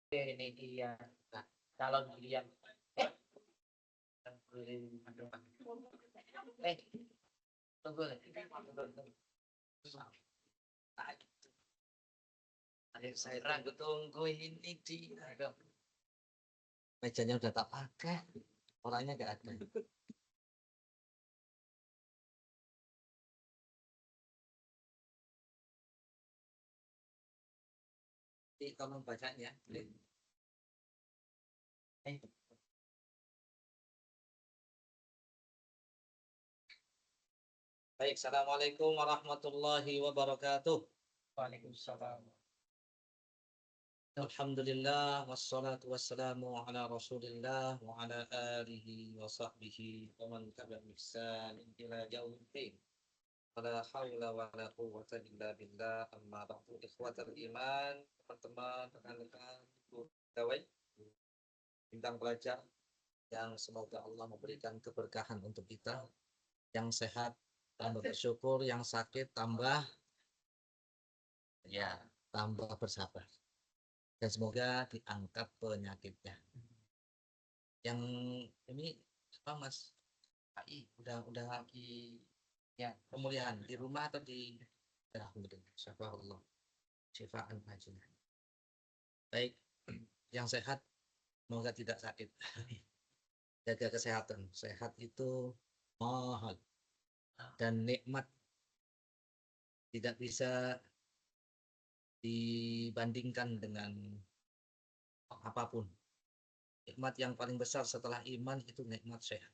Ini dia. Nah, calon dia. Eh, tunggu. Ayo saya tunggu ini dia. Mejanya udah tak pakai, orangnya nggak ada. Jadi tolong bacanya. Baik, assalamualaikum warahmatullahi wabarakatuh. Waalaikumsalam. Alhamdulillah wassalatu wassalamu ala Rasulillah wa ala alihi wa sahbihi wa man tabi'ahum bi ihsan ila yaumiddin. Wala haula wala quwwata illa billah. Amma ba'du, ikhwatal iman, teman-teman, rekan-rekan, pegawai, bintang pelajar yang semoga Allah memberikan keberkahan untuk kita, yang sehat tambah bersyukur, yang sakit tambah bersabar. Dan semoga diangkat penyakitnya. Yang ini apa Mas? Udah lagi ya pemulihan di rumah atau di alhamdulillah. Syafa'allah. Syifaan ajinah. Baik, yang sehat semoga tidak sakit. Jaga kesehatan. Sehat itu mahal dan nikmat, tidak bisa dibandingkan dengan apapun. Nikmat yang paling besar setelah iman itu nikmat sehat.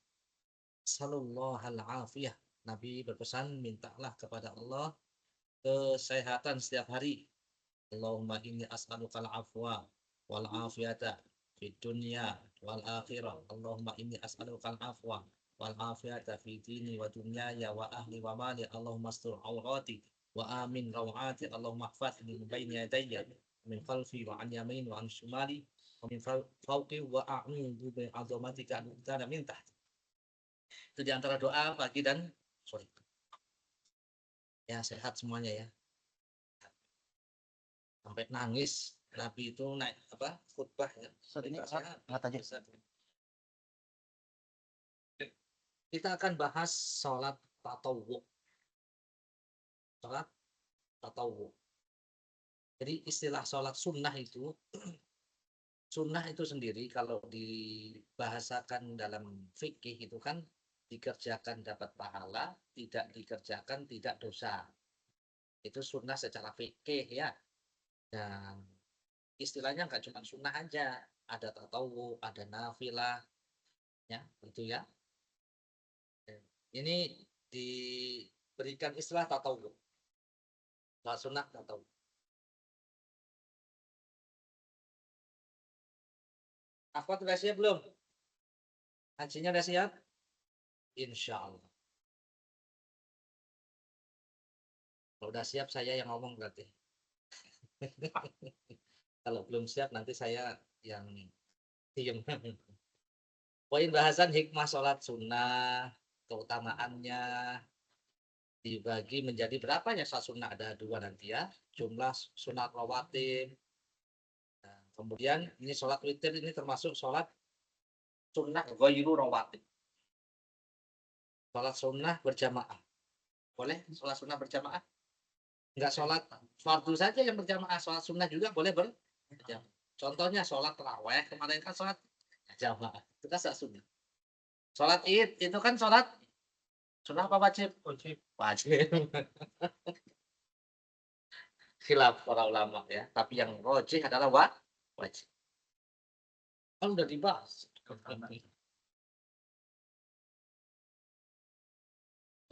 Sallallahu al-afiyah. Nabi berpesan, mintalah kepada Allah kesehatan setiap hari. Allahumma inni as'alukal afwa wal afiyata fid dunya wal akhirah. Allahumma inni as'alukal afwa wal afiyata fi dini wa dunyaya wa ahli wa mali. Allahumma astur awrati wa amin rawati. Allahumma ihfazni min bayni yadayya min khalfi wa an yamin wa an shumali wa min fawqi wa a'udzu bi 'azamatika an ughtada min tahti. Itu diantara doa pagi dan sore. Ya, sehat semuanya ya. Sampai nangis Nabi itu naik apa khutbah ya. Kita akan bahas sholat tatawwu. Sholat tatawwu. Jadi istilah sholat sunnah itu sendiri kalau dibahasakan dalam fikih itu kan dikerjakan dapat pahala, tidak dikerjakan tidak dosa. Itu sunnah secara fikih ya. Dan istilahnya nggak cuma sunnah aja, ada tatawwu, ada nafilah, ya itu ya. Ini diberikan istilah tatawwu, sholat sunnah tatawwu. Akhwat udah siap belum? Hajinya udah siap? Insya Allah. Kalau udah siap saya yang ngomong berarti. Kalau belum siap nanti saya yang diem. Poin bahasan hikmah sholat sunnah, keutamaannya dibagi menjadi berapa ya sholat sunnah? Ada 2 nanti ya. Jumlah sunat rawatib. Nah, kemudian ini sholat witir ini termasuk sholat sunnah ghairu rawatib. Sholat sunnah berjamaah. Boleh sholat sunnah berjamaah? Enggak sholat fardu saja yang berjamaah, sholat sunnah juga boleh berjamaah. Contohnya sholat taraweh kemarin kan sholat jamaah, itu kan sholat sunnah. Sholat id itu kan sholat sunnah apa wajib? Wajib. Khilaf para ulama ya, tapi yang rajih adalah wajib. Kan udah dibahas.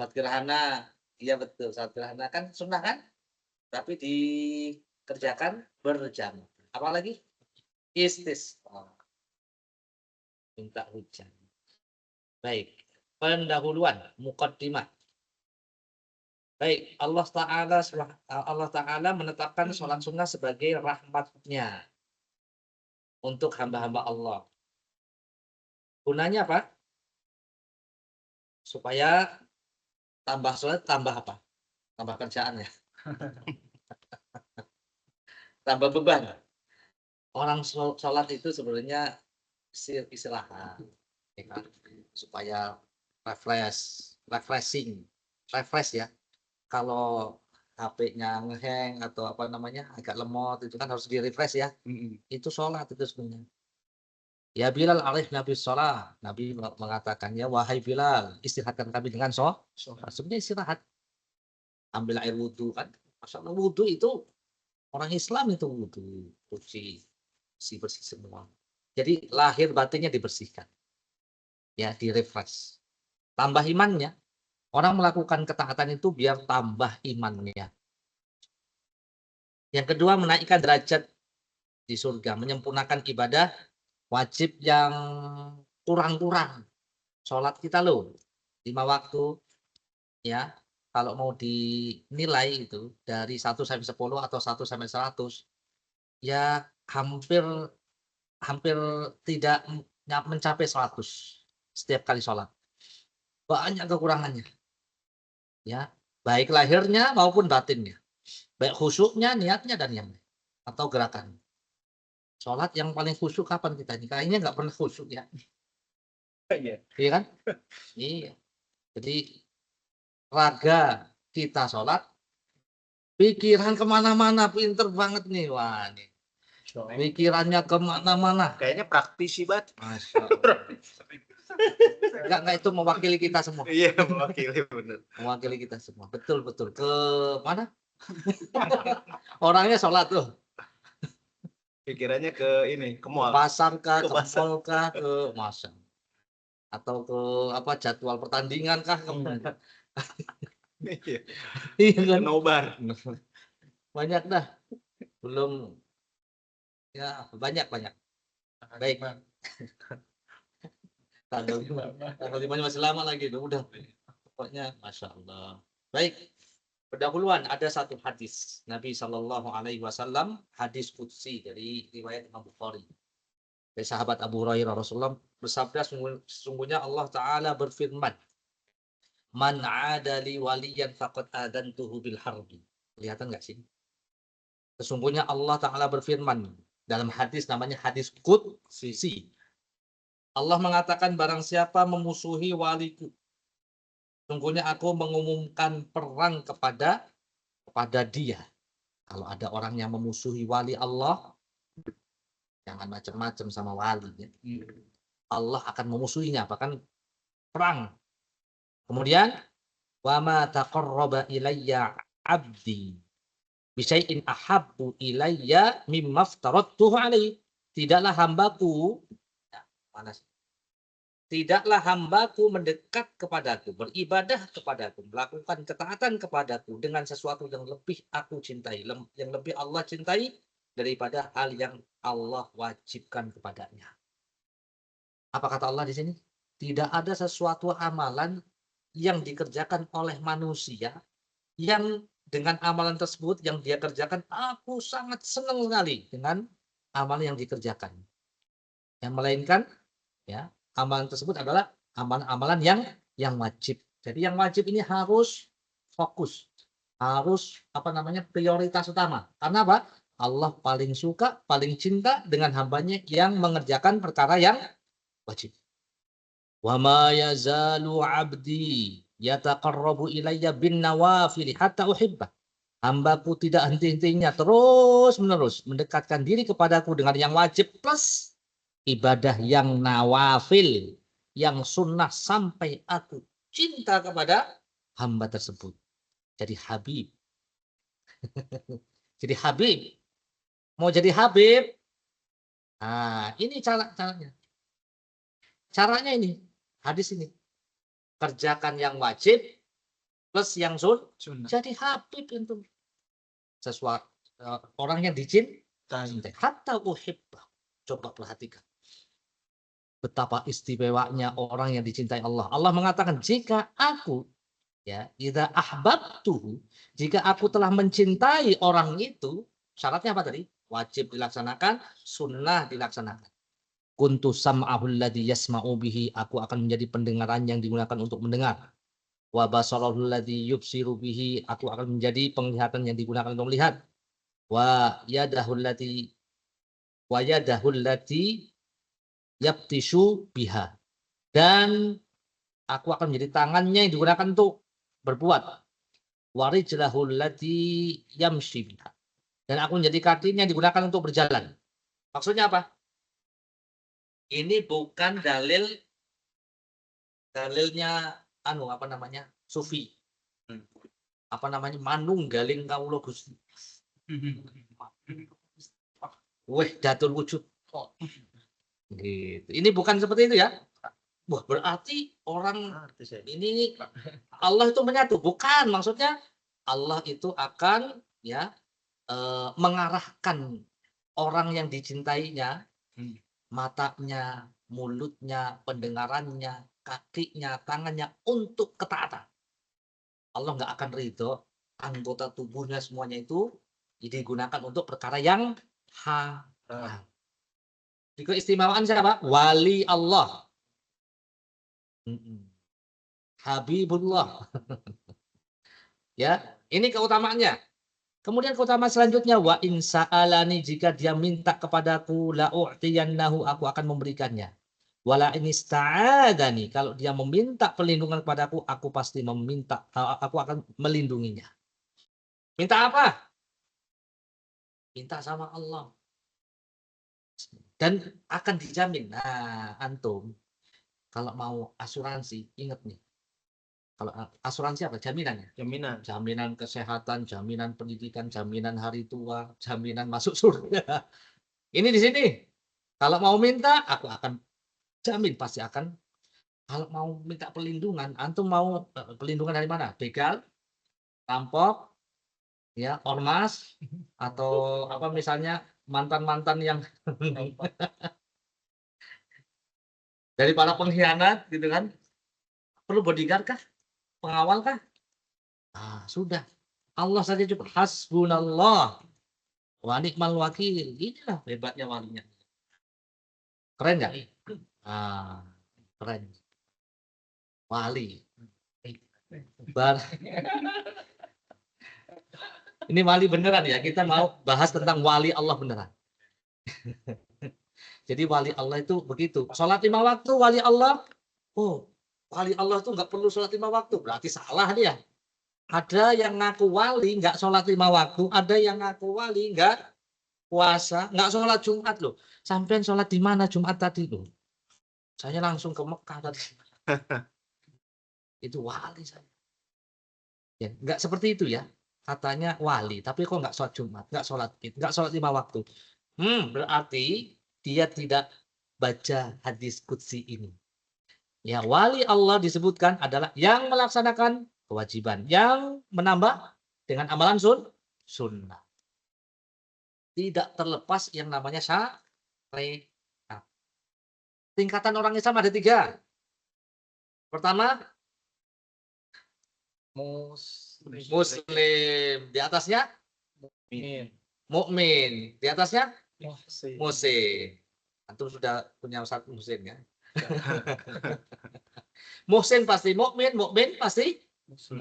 Salat gerhana, iya betul, salat gerhana kan sunnah kan? Tapi dikerjakan berjamaah. Apalagi istisqa. Minta hujan. Baik, pendahuluan muqaddimah. Baik, Allah Ta'ala menetapkan sholat sunnah sebagai rahmatnya untuk hamba-hamba Allah. Gunanya apa? Supaya tambah sholat, tambah apa? Tambah kerjaan ya. Tambah beban. Orang sholat itu sebenarnya istirahat, ya kan? Supaya refresh ya. Kalau HP-nya ngeheng atau apa namanya agak lemot itu kan harus di-refresh ya. Itu sholat itu sebenarnya. Ya Bilal arifna bis shalah. Nabi mengatakannya, wahai Bilal, istirahatkan kami dengan sholat. Sebenarnya istirahat. Ambil air wudhu kan. Masalah wudhu itu orang Islam itu wudhu, cuci, bersih semua. Jadi lahir batinnya dibersihkan, ya direfresh. Tambah imannya. Orang melakukan ketaatan itu biar tambah imannya. Yang kedua menaikkan derajat di surga, menyempurnakan ibadah wajib yang kurang-kurang. Sholat kita loh 5 waktu ya. Kalau mau dinilai itu dari 1 sampai 10 atau 1 sampai 100 ya hampir hampir tidak mencapai 100 setiap kali sholat. Banyak kekurangannya. Ya, baik lahirnya maupun batinnya. Baik khusyuknya, niatnya dan yang lain atau gerakan. Sholat yang paling khusyuk kapan kita ini? Kayaknya nggak pernah khusyuk ya. Iya. Iya kan? Iya. Jadi raga kita sholat, pikiran kemana-mana, pinter banget nih. Wah, nih. Pikirannya kemana-mana. Kayaknya praktisi banget. Masya Allah. Enggak itu mewakili kita semua. Iya, mewakili bener. Mewakili kita semua. Betul. Ke mana? Orangnya sholat tuh. Pikirannya ke ini, ke mall. Pasar kah, Ke ke pasar. mall kah, ke masa. Atau ke apa jadwal pertandingan kah? Iya. Iya kan? Nobar. Banyak dah. Belum ya banyak. Baik. Tanggal 5 masih lama lagi. Udah. Pokoknya Masya Allah. Baik. Pendahuluan ada satu hadis Nabi Shallallahu Alaihi Wasallam, hadis qudsi dari riwayat Imam Bukhari. Dari sahabat Abu Hurairah, Rasulullah bersabda, sesungguhnya Allah Ta'ala berfirman, man adali waliyan faqad adantuhu bil harbi. Kelihatan nggak sih? Sesungguhnya Allah Ta'ala berfirman dalam hadis namanya hadis qudsi. Allah mengatakan barang siapa memusuhi waliku, sungguhnya aku mengumumkan perang kepada dia. Kalau ada orang yang memusuhi wali Allah, jangan macam-macam sama wali. Ya. Allah akan memusuhinya, bahkan perang. Kemudian, wa ma taqarraba ilayya 'abdi bi syai'in ahabbu ilayya mimma aftaradtuhu alaihi. Tidaklah hambaku Tidaklah hambaku mendekat kepadaku, beribadah kepadaku, melakukan ketaatan kepadaku dengan sesuatu yang lebih aku cintai, yang lebih Allah cintai daripada hal yang Allah wajibkan kepadanya. Apa kata Allah di sini? Tidak ada sesuatu amalan yang dikerjakan oleh manusia yang dengan amalan tersebut yang dia kerjakan, aku sangat senang sekali dengan amalan yang dikerjakan. Yang melainkan ya, amalan tersebut adalah amalan-amalan yang wajib. Jadi yang wajib ini harus fokus, harus prioritas utama. Karena apa? Allah paling suka, paling cinta dengan hambanya yang mengerjakan perkara yang wajib. Wa ma yazalu 'abdi yataqarrabu ilayya bin nawafil hatta uhibbah. Hambaku tidak henti-hentinya terus-menerus mendekatkan diri kepadaku dengan yang wajib plus ibadah yang nawafil, yang sunnah sampai aku cinta kepada hamba tersebut. Jadi Habib. Jadi Habib. Mau jadi Habib, nah ini caranya. Caranya ini, hadis ini. Kerjakan yang wajib plus yang sunnah. Jadi Habib itu. Sesuatu orang yang dicintai. Hatta uhibbah. Coba perhatikan. Betapa istimewanya orang yang dicintai Allah. Allah mengatakan, jika aku idza ahbabtuhu, jika aku telah mencintai orang itu, syaratnya apa tadi? Wajib dilaksanakan, sunnah dilaksanakan. Kuntu sam'ahu alladhi yasma'u bihi, aku akan menjadi pendengaran yang digunakan untuk mendengar. Wa basarahu alladhi yubsiru bihi, aku akan menjadi penglihatan yang digunakan untuk melihat. Wa yadahu allati wa yadahul lati yabtishu biha. Dan aku akan menjadi tangannya yang digunakan untuk berbuat. Wa rijlahul lati yamshi biha. Dan aku menjadi kakinya yang digunakan untuk berjalan. Maksudnya apa? Ini bukan dalilnya apa namanya? Sufi. Apa namanya? Manunggaling kawula Gusti. Weh, datul wujud. Gitu. Ini bukan seperti itu ya. Wah, berarti orang ini Allah itu menyatu. Bukan, maksudnya Allah itu akan ya mengarahkan orang yang dicintainya, matanya, mulutnya, pendengarannya, kakinya, tangannya untuk ketaatan. Allah nggak akan ridho anggota tubuhnya semuanya itu digunakan untuk perkara yang haram. Di keistimewaan siapa? Wali Allah. Habibullah. Ya, ini keutamaannya. Kemudian keutamaan selanjutnya wa in sa'alani, jika dia minta kepadaku la u'tiyannahu, aku akan memberikannya. Wala in ista'adani, kalau dia meminta perlindungan kepadaku, aku pasti aku akan melindunginya. Minta apa? Minta sama Allah. Dan akan dijamin. Nah, antum kalau mau asuransi, ingat nih. Kalau asuransi apa? Jaminan ya? Jaminan. Jaminan kesehatan, jaminan pendidikan, jaminan hari tua, jaminan masuk surga. Ini di sini. Kalau mau minta, aku akan jamin pasti akan. Kalau mau minta perlindungan, antum mau perlindungan dari mana? Begal, rampok, ya, ormas, atau apa misalnya mantan-mantan yang dari para pengkhianat gitu kan? Perlu bodyguard kah? Pengawal kah? Ah, sudah. Allah saja cukup. Hasbunallah wa ni'mal wakil. Inilah hebatnya walinya. Keren nggak? Ah, keren. Wali. Ini wali beneran ya. Kita mau bahas tentang wali Allah beneran. Jadi wali Allah itu begitu. Sholat 5 waktu wali Allah. Oh, wali Allah itu nggak perlu sholat 5 waktu. Berarti salah dia. Ada yang ngaku wali nggak sholat 5 waktu. Ada yang ngaku wali nggak puasa, nggak sholat Jumat loh. Sampean sholat di mana Jumat tadi loh? Saya langsung ke Mekah tadi. Itu wali saya. Ya, nggak seperti itu ya. Katanya wali, tapi kok nggak sholat Jumat, nggak sholat Id, nggak sholat 5 waktu. Berarti dia tidak baca hadis qudsi ini. Ya, wali Allah disebutkan adalah yang melaksanakan kewajiban, yang menambah dengan amalan sunnah. Tidak terlepas yang namanya syariat. Tingkatan orang Islam ada 3. Pertama, Muslim. Di atasnya mukmin. Di atasnya muhsin. Antum sudah punya satu muhsin ya? Muhsin pasti mukmin, mukmin pasti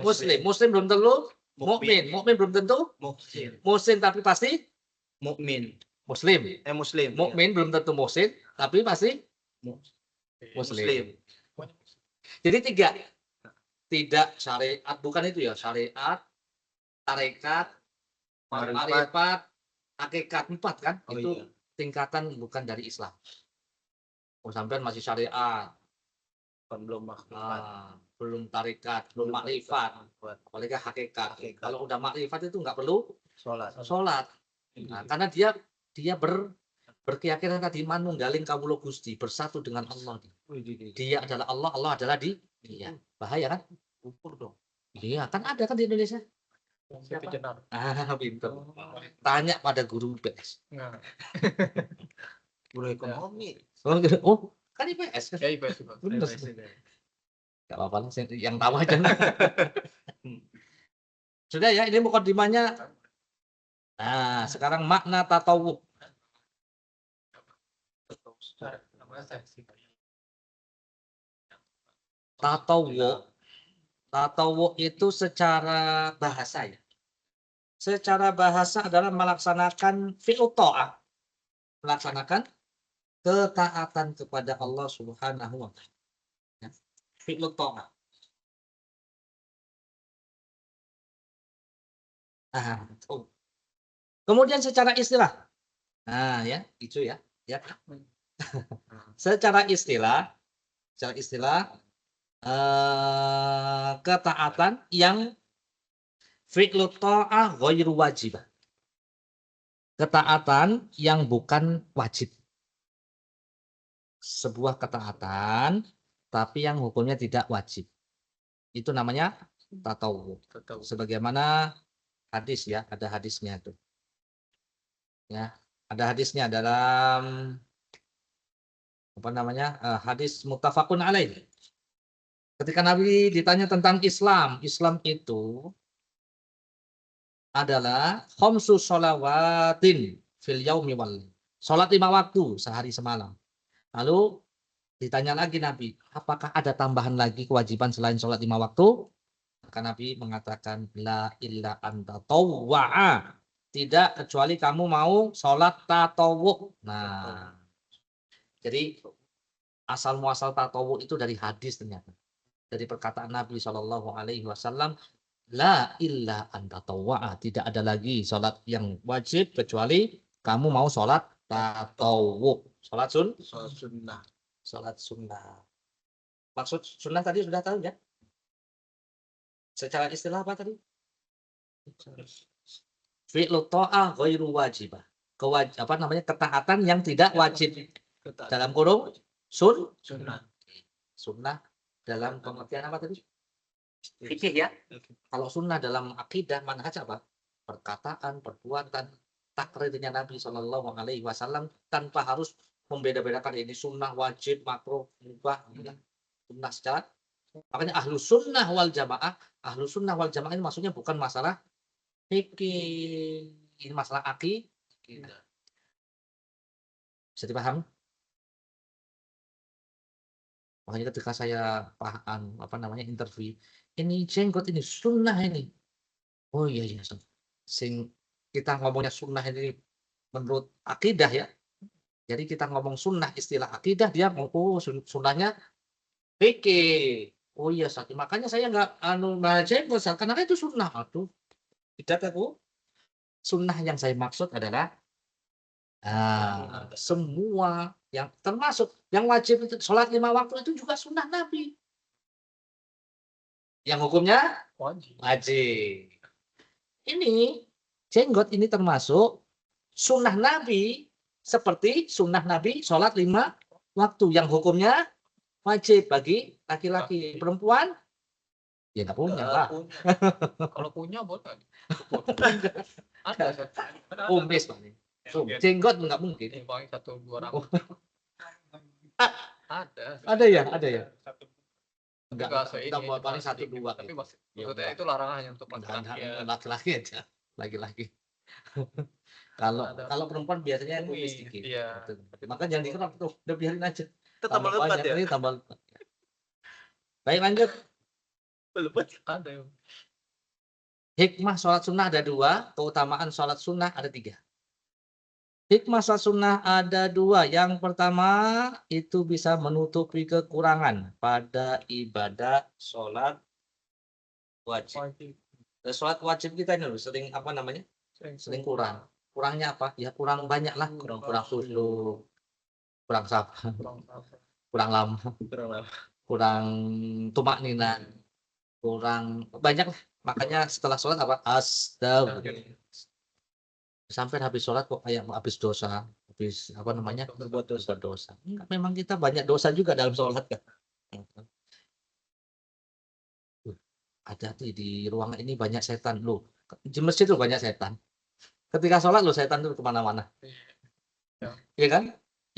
muslim. Muslim belum tentu mukmin, mukmin belum tentu muhsin tapi pasti Mukmin. muslim. Muslim. Mukmin belum tentu muhsin tapi pasti muslim. Jadi 3. Tidak syariat, bukan itu ya, syariat, tarekat, ma'rifat, hakikat, 4 kan? Itu iya. tingkatan bukan dari Islam. Oh, sampean masih syariat. Belum Belum tarekat, belum ma'rifat, apalagi hakikat. Kalau udah ma'rifat itu nggak perlu sholat. Nah, karena dia berkeyakinan tadi manunggaling kawula Gusti, bersatu dengan Allah. Dia adalah Allah, Allah adalah dia. Bahaya kan? Ukur dong. Iya, kan ada kan di Indonesia. Pinter. Tanya pada guru IPS. Guru ekonomi. Oh, kan IPS kan? Ya, IPS. Bener. Gak apa-apa lah, yang tahu aja. Sudah ya, ini mukadimahnya. Nah, sekarang makna tatawuf. Tatawuf itu secara bahasa ya. Secara bahasa adalah melaksanakan fi'l ta'ah. melaksanakan ketaatan kepada Allah Subhanahu wa taala. Ya. Fi'lut ta'ah. Ah, tuh. Kemudian secara istilah. Nah, ya, itu ya. Ya. Secara istilah, ketaatan yang fi'lut ta'ah ghairu wajib. Ketaatan yang bukan wajib. Sebuah ketaatan tapi yang hukumnya tidak wajib. Itu namanya tatawwu. Sebagaimana hadis ya, ada hadisnya itu. Ya, ada hadisnya dalam apa namanya? Hadis muttafaqun alaih. Ketika Nabi ditanya tentang Islam, Islam itu adalah khamsu sholawatin fil yaumi wal. Salat 5 waktu sehari semalam. Lalu ditanya lagi Nabi, apakah ada tambahan lagi kewajiban selain sholat 5 waktu? Maka Nabi mengatakan, la illa anta tawwa'a. Tidak kecuali kamu mau sholat tatawwu. Nah, jadi asal muasal tatawwu itu dari hadis ternyata. Dari perkataan Nabi SAW, la illa anta tawwa'a. Tidak ada lagi sholat yang wajib kecuali kamu mau sholat tatawwu. Sholat Sunnah. sholat sunnah. Maksud sunnah tadi sudah tahu ya? Secara istilah apa tadi? Fi'lu ta'ah ghairu wajibah. Apa namanya? Ketaatan yang tidak wajib. Dalam kurung Sunnah. sunnah dalam pengertian apa tadi? Fikih ya. Kalau sunnah dalam akidah manhaj apa? Perkataan, perbuatan, takrirnya Nabi Shallallahu Alaihi Wasallam tanpa harus membeda-bedakan ini sunnah, wajib, makruh, mubah, sunnah secara. Makanya ahlu sunnah wal jamaah ini maksudnya bukan masalah fikih, ini masalah akidah. Bisa dipahami? Makanya ketika saya apa namanya interview, ini jenggot ini sunnah ini. Oh iya iya. Sing kita ngomongnya sunnah ini menurut akidah ya. Jadi kita ngomong sunnah istilah akidah dia oh sunnahnya fikih. Oh iya Sat. Makanya saya nggak jenggot Sat. Karena itu sunnah. Aduh. Tidak aku. Sunnah yang saya maksud adalah semua yang termasuk yang wajib itu sholat 5 waktu itu juga sunnah Nabi. Yang hukumnya wajib. Ini jenggot ini termasuk sunnah Nabi seperti sunnah Nabi sholat 5 waktu yang hukumnya wajib bagi laki-laki. Perempuan ya nggak punya lah. Kalau punya boleh. Ada. Kumis paling. Jenggot nggak mungkin. Paling 1-2 rambut. Ada ya. Enggak Kita buat paling 1-2. Tapi maksudnya itu larangannya untuk laki-laki aja. Laki-laki. Kalau perempuan biasanya kumis sedikit. Iya. Maka jangan dikerap tuh, udah biarin aja. Tambah lebat ya. Ini tambah. Baik lanjut. Lebat ada. Hikmah sholat sunnah ada 2, keutamaan sholat sunnah ada 3. Hikmah sholat sunnah ada 2. Yang pertama itu bisa menutupi kekurangan pada ibadah sholat wajib. Sholat wajib kita ini sering apa namanya? Sering kurang. Kurangnya apa? Ya kurang banyak lah. Kurang khusyuk, kurang sabar, kurang lama, kurang tumak nina, kurang banyak lah. Makanya setelah sholat apa? Astagfirullah. Sampai habis sholat kok kayak habis dosa, habis apa namanya? Berbuat dosa. Memang kita banyak dosa juga dalam sholat kan. Ada tuh di ruangan ini banyak setan loh. Di masjid tuh banyak setan. Ketika sholat loh setan tuh kemana-mana. Iya kan?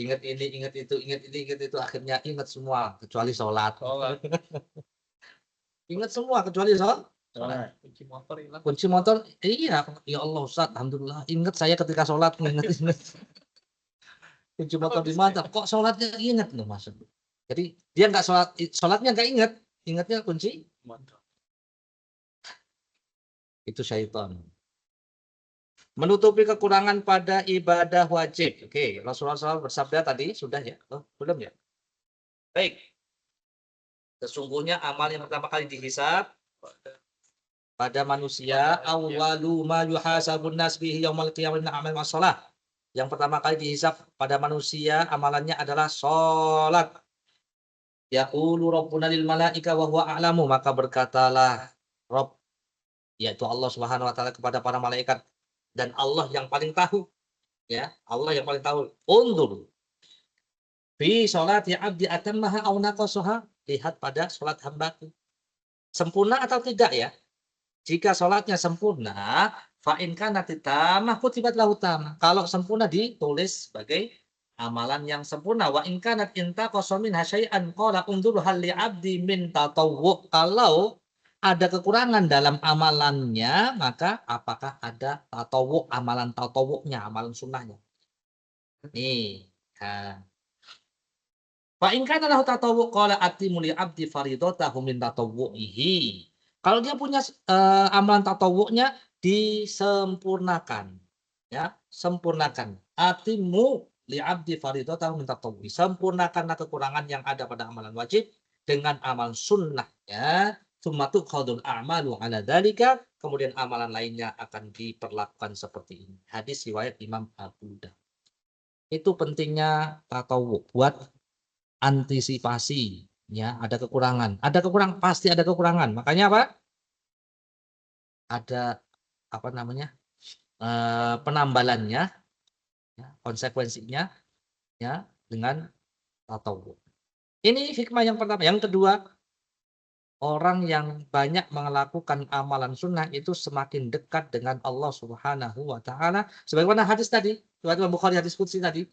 Ingat ini, ingat itu. Akhirnya ingat semua kecuali sholat. Ingat semua kecuali sholat. Kunci motor iya. Ya Allah Ustaz, alhamdulillah. Ingat saya ketika sholat. Ingat. Kunci motor di mana? Kok sholatnya ingat loh Mas. Jadi dia nggak sholatnya nggak ingat. Ingatnya kunci motor. Itu syaitan. Menutupi kekurangan pada ibadah wajib. Oke, Rasulullah SAW bersabda tadi sudah ya? Oh, belum ya? Baik. Sesungguhnya amal yang pertama kali dihisab pada manusia awwalu ma yuhasabun nas bihi yaumil qiyamah amal shalah. Yang pertama kali dihisab pada manusia amalannya adalah salat. Yaqulu rabbuna lil malaika wa huwa a'lamu, maka berkatalah Rabb, yaitu Allah Subhanahu wa taala kepada para malaikat, dan Allah yang paling tahu, ya, Allah yang paling tahu. Undur fi sholati abdi atammaha aw naqasaha, lihat pada salat hambaku sempurna atau tidak ya. Jika sholatnya sempurna, fa in kanat tamah kutibat lahu tamah. Kalau sempurna ditulis sebagai amalan yang sempurna. Wa in kanat intaqasa minha syai'an qala unzur hal li 'abdi min tatawwu. Kalau ada kekurangan dalam amalannya, maka apakah ada tatawwu, amalan tatawwunya, amalan sunnahnya. Nih. Nah. Fa in kana lahu tatawwu qala atimu li 'abdi faridatahu min tatawwu'ihi. Kalau dia punya amalan tatawunya disempurnakan, ya, sempurnakan. Atimu li abdi faridatahu min tatawwu. Sempurnakanlah kekurangan yang ada pada amalan wajib dengan amal sunnahnya. Tsumma tuqadul a'malu ala dzalika, kemudian amalan lainnya akan diperlakukan seperti ini. Hadis riwayat Imam Abu Dawud. Itu pentingnya tatawwu buat antisipasi. Ya, ada kekurangan. Ada kekurangan, pasti ada kekurangan. Makanya apa? Ada apa namanya? Penambalannya, ya, konsekuensinya ya dengan tatawwu. Ini hikmah yang pertama. Yang kedua, orang yang banyak melakukan amalan sunnah itu semakin dekat dengan Allah Subhanahu wa taala. Sebagaimana hadis tadi, riwayat Imam Bukhari, hadis qudsi tadi.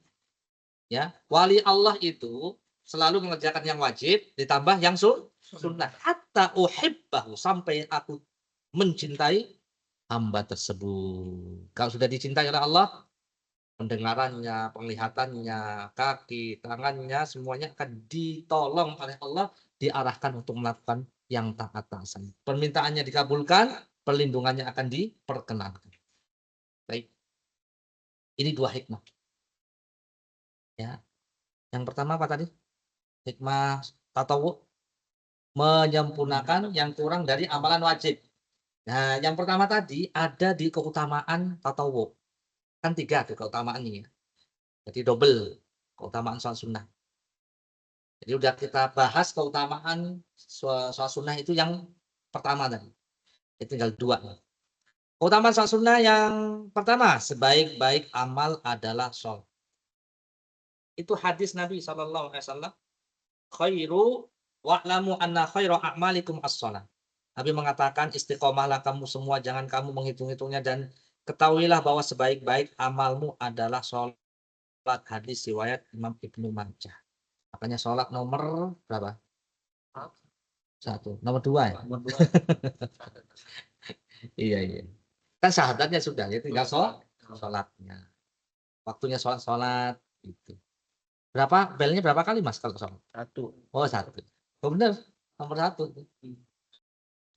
Ya, wali Allah itu selalu mengerjakan yang wajib ditambah yang sunnah. Hatta uhibbahu, sampai aku mencintai hamba tersebut. Kalau sudah dicintai oleh Allah, pendengarannya, penglihatannya, kaki, tangannya, semuanya akan ditolong oleh Allah, diarahkan untuk melakukan yang taat-taat. Permintaannya dikabulkan, perlindungannya akan diperkenankan. Baik. Ini dua hikmah. Ya. Yang pertama apa tadi? Hikmah tatawwu, menyempurnakan yang kurang dari amalan wajib. Nah, yang pertama tadi ada di keutamaan tatawwu. Kan 3 tuh keutamaannya. Jadi double keutamaan sholat sunnah. Jadi udah kita bahas keutamaan sholat sunnah itu yang pertama tadi. Itu tinggal 2. Keutamaan sholat sunnah yang pertama, sebaik-baik amal adalah sholat. Itu hadis Nabi SAW. Khairu wa'lamu anna khairu a'malikum as-sholat. Nabi mengatakan istiqomahlah kamu semua, jangan kamu menghitung-hitungnya, dan ketahuilah bahwa sebaik-baik amalmu adalah sholat. Hadis riwayat Imam Ibnu Majah. Makanya sholat nomor berapa? 1. Nomor 2 ya? Nomor 2. Iya, iya. Kan syahadatnya sudah, ya tinggal sholatnya. Waktunya sholat itu. Belnya berapa kali Mas kalau sholat? 1. Oh, 1. Oh, benar, nomor 1.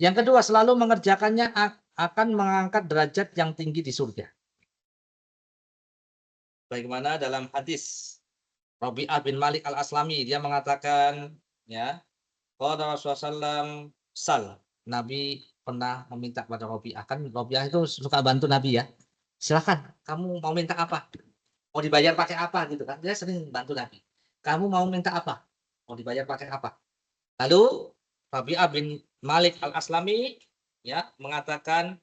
Yang kedua, selalu mengerjakannya akan mengangkat derajat yang tinggi di surga. Bagaimana dalam hadis Rabi'ah bin Malik al-Aslami, dia mengatakan, ya, qala Rasulullah SAW, Nabi pernah meminta pada Rabi'ah. Kan Rabi'ah itu suka bantu Nabi ya. Silakan, kamu mau minta apa? Mau dibayar pakai apa gitu kan? Dia sering bantu Nabi. Kamu mau minta apa? Mau dibayar pakai apa? Lalu Rabi'ah bin Malik al-Aslami ya mengatakan,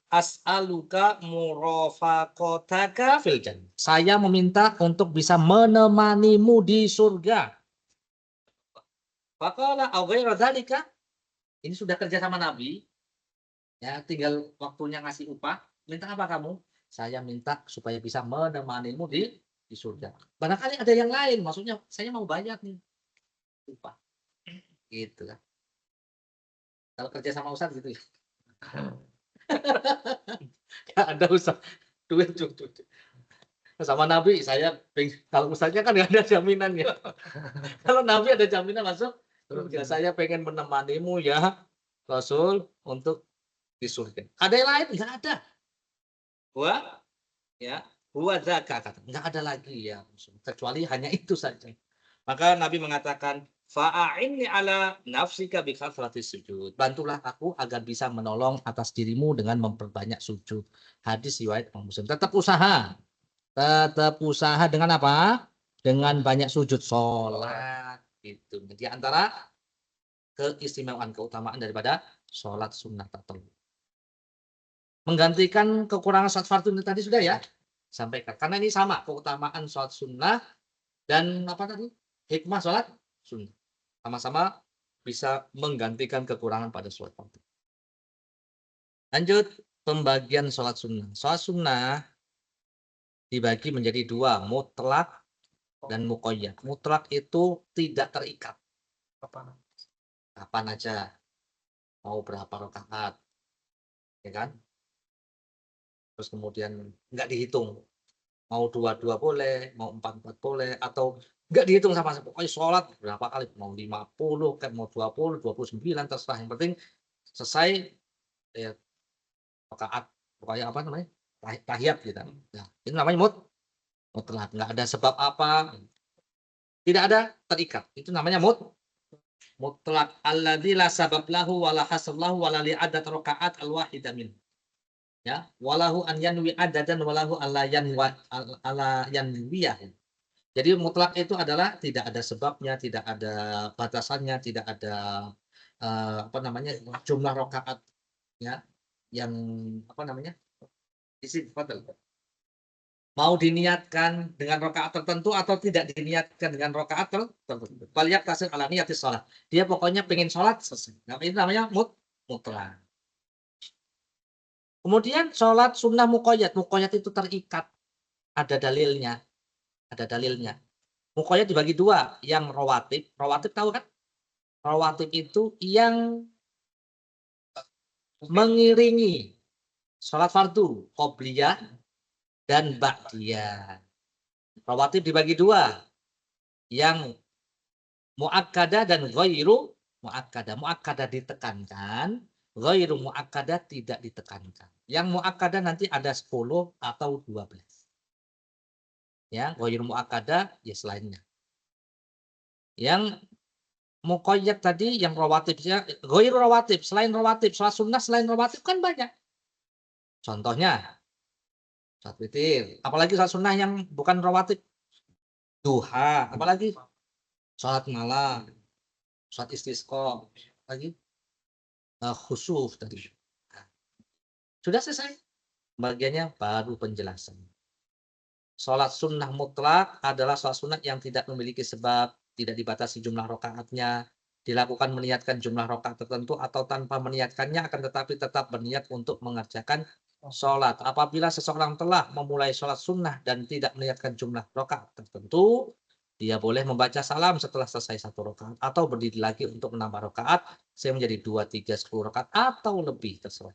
as'aluka murafaqataka fil jannah. Saya meminta untuk bisa menemanimu di surga. Faqala aw ghairu dzalika. Ini sudah kerja sama Nabi. Ya, tinggal waktunya ngasih upah. Minta apa kamu? Saya minta supaya bisa menemanimu di surga. Barangkali ada yang lain, maksudnya saya mau bayar nih upah. Gitu kan. Kalau kerja sama Ustaz gitu ya. Ya ada Ustaz. Duit. Sama Nabi saya kalau Ustaznya kan nggak ada jaminannya. Kalau Nabi ada jaminan langsung, ya saya pengen menemanimu ya Rasul untuk di surga. Ada yang lain? Nggak ada. Wah, Ya, huwa dzaka kata. Enggak ada lagi ya kecuali hanya itu saja. Maka Nabi mengatakan, "Fa'a'inni ala nafsika bi kathratis sujud." Bantulah aku agar bisa menolong atas dirimu dengan memperbanyak sujud. Hadis riwayat Imam Muslim. Tetap usaha. Tetap usaha dengan apa? Dengan banyak sujud sholat gitu. Jadi antara keistimewaan, keutamaan daripada sholat sunnah tatawwu. Menggantikan kekurangan sholat fardu ini tadi sudah ya? Sampaikan. Karena ini sama keutamaan sholat sunnah dan apa tadi? Hikmah sholat sunnah. Sama-sama bisa menggantikan kekurangan pada sholat fardu. Lanjut pembagian sholat sunnah. Sholat sunnah dibagi menjadi dua, mutlak dan muqayyad. Mutlak itu tidak terikat. Kapan aja, mau berapa rakaat, ya kan? Terus kemudian nggak dihitung. Mau dua-dua boleh, mau empat-empat boleh, atau nggak dihitung sama sekali. Pokoknya sholat berapa kali, mau 50, kayak mau 20, 29, terserah. Yang penting selesai ya, rakaat, pokoknya apa namanya? Tahiyat gitu. Nah, itu namanya mutlak. Nggak ada sebab apa, tidak ada terikat. Itu namanya mutlak. Alladzi la sabab lahu wa la hasab lahu wa la li'adat rakaat al-wahidah min. Ya, walahu an yanwi adadan walahu ala yanwiyah. Jadi mutlak itu adalah tidak ada sebabnya, tidak ada batasannya, tidak ada apa namanya jumlah rakaat ya yang apa namanya isi fadl. Mau diniatkan dengan rakaat tertentu atau tidak diniatkan dengan rakaat tertentu. Baliak tasir ala niyatis sholat. Dia pokoknya pengen sholat selesai. Nah, itu namanya mutlak. Kemudian sholat sunnah muqayyad. Muqayyad itu terikat. Ada dalilnya. Ada dalilnya. Muqayyad dibagi dua. Yang rawatib. Rawatib tahu kan? Rawatib itu yang mengiringi sholat fardu. Qobliyah dan ba'diyah. Rawatib dibagi dua. Yang mu'akkadah dan ghairu mu'akkadah. Mu'akkadah ditekankan. Ghairu mu'akkadah tidak ditekankan. Yang mu'akkadah nanti ada 10 atau 12. Ya, ghairu mu'akkadah ya selainnya. Yang muqayyad tadi yang rawatibnya ghairu rawatib, selain rawatib, sholat sunnah selain rawatib kan banyak. Contohnya sholat witir, apalagi sholat sunnah yang bukan rawatib, duha, apalagi sholat malam, sholat istisqa, lagi khusuf tadi. Sudah selesai. Bagiannya baru penjelasan. Sholat sunnah mutlak adalah sholat sunnah yang tidak memiliki sebab, tidak dibatasi jumlah rakaatnya, dilakukan meniatkan jumlah rakaat tertentu atau tanpa meniatkannya, akan tetapi tetap berniat untuk mengerjakan sholat. Apabila seseorang telah memulai sholat sunnah dan tidak meniatkan jumlah rakaat tertentu, dia boleh membaca salam setelah selesai satu rakaat atau berdiri lagi untuk menambah rakaat sehingga menjadi 2, 3, 10 rakaat atau lebih terserah.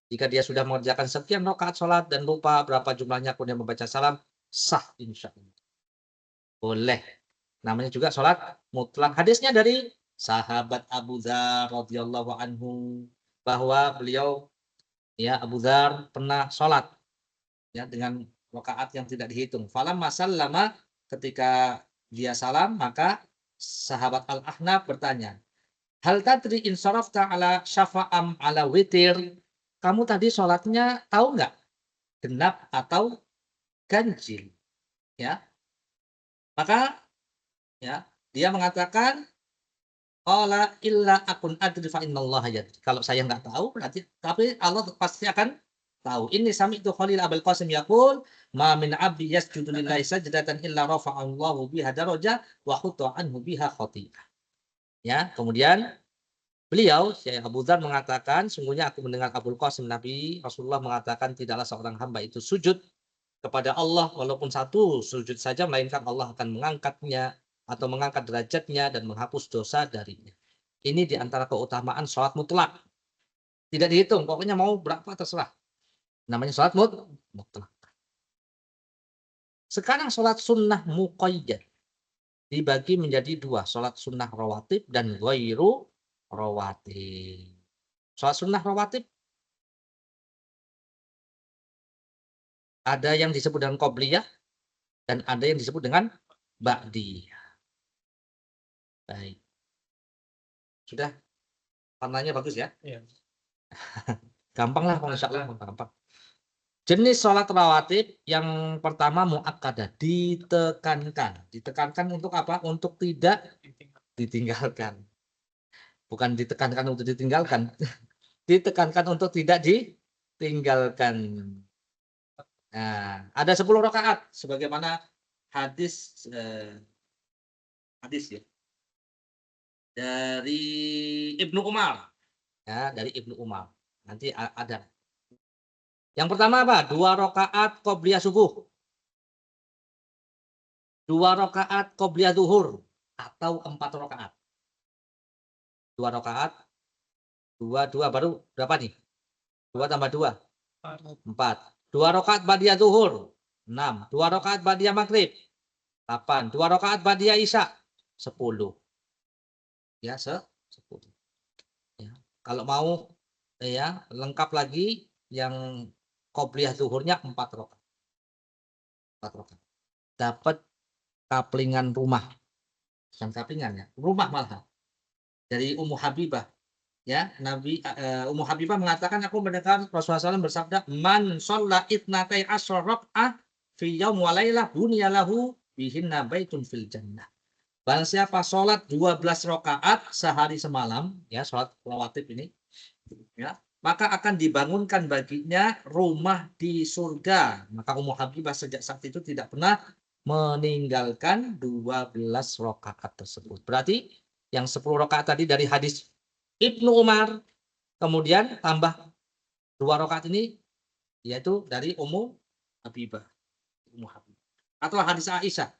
Jika dia sudah mengerjakan sekian rakaat sholat dan lupa berapa jumlahnya kemudian membaca salam, sah insya Allah. Boleh. Namanya juga sholat mutlak. Hadisnya dari sahabat Abu Dzar radhiyallahu anhu bahwa beliau ya Abu Dzar pernah sholat ya dengan rakaat yang tidak dihitung. Falamma sallama, ketika dia salam maka sahabat Al-Ahnaf bertanya, "Hal tadri in sarafta ala syafa'am ala witir?" Kamu tadi sholatnya tahu nggak? Genap atau ganjil? Ya. Maka ya, dia mengatakan qala illa akun adri fa innallaha yadri. Kalau saya nggak tahu berarti tapi Allah pasti akan tahu. Ini sami'tu Khalil Abul Qasim yaqul ma min 'abdi yasjudu lillahi sajdatan illa rafa'allahu biha darajah wa khutta anhu biha khati'ah. Ya, kemudian beliau Syekh Abu Dzar mengatakan, sungguhnya aku mendengar Abul Qasim Nabi Rasulullah mengatakan tidaklah seorang hamba itu sujud kepada Allah walaupun satu sujud saja, melainkan Allah akan mengangkatnya atau mengangkat derajatnya dan menghapus dosa darinya. Ini diantara keutamaan sholat mutlak. Tidak dihitung, pokoknya mau berapa terserah. Namanya sholat mutlak. Sekarang sholat sunnah muqayyad dibagi menjadi dua. Sholat sunnah rawatib dan ghairu rawatib. Sholat sunnah rawatib Ada yang disebut dengan qobliyah dan ada yang disebut dengan ba'diyah. Baik. Sudah warnanya bagus ya? Iya. Gampang lah, insya Allah gampang. Jenis sholat rawatib yang pertama muakkadah, ditekankan. Ditekankan untuk apa? Untuk tidak ditinggalkan. Bukan ditekankan untuk ditinggalkan. Ditekankan untuk tidak ditinggalkan. Nah, ada 10 rakaat sebagaimana hadis ya dari Ibnu Umar. Ya, dari Ibnu Umar. Nanti ada. Yang pertama apa? 2 rakaat qobliyah subuh. 2 rakaat qobliyah zuhur atau 4 rakaat. 2 rakaat, 2 baru berapa nih? 2 tambah 2, 4. 2 rakaat ba'diyah zuhur, 6. 2 rakaat ba'diyah maghrib, 8. 2 rakaat ba'diyah isya, 10. Ya, 10. Ya. Kalau mau ya lengkap lagi yang qobliyah zuhurnya 4 rakaat. 4 rakaat. Dapat kaplingan rumah. Bukan kaplingan ya, rumah malah. Dari Ummu Habibah. Ya, Ummu Habibah mengatakan aku mendengar Rasulullah SAW bersabda, "Man shalla itnatai asyra rak'ah fi yaum wa lailah bunyalahu bihinna baitun fil jannah." Barang siapa sholat 12 rakaat sehari semalam, ya sholat rawatib ini, ya, maka akan dibangunkan baginya rumah di surga. Maka Ummu Habibah sejak saat itu tidak pernah meninggalkan 12 rakaat tersebut. Berarti yang 10 rakaat tadi dari hadis Ibnu Umar, kemudian tambah 2 rakaat ini yaitu dari Ummu Habibah. Atau hadis Aisyah.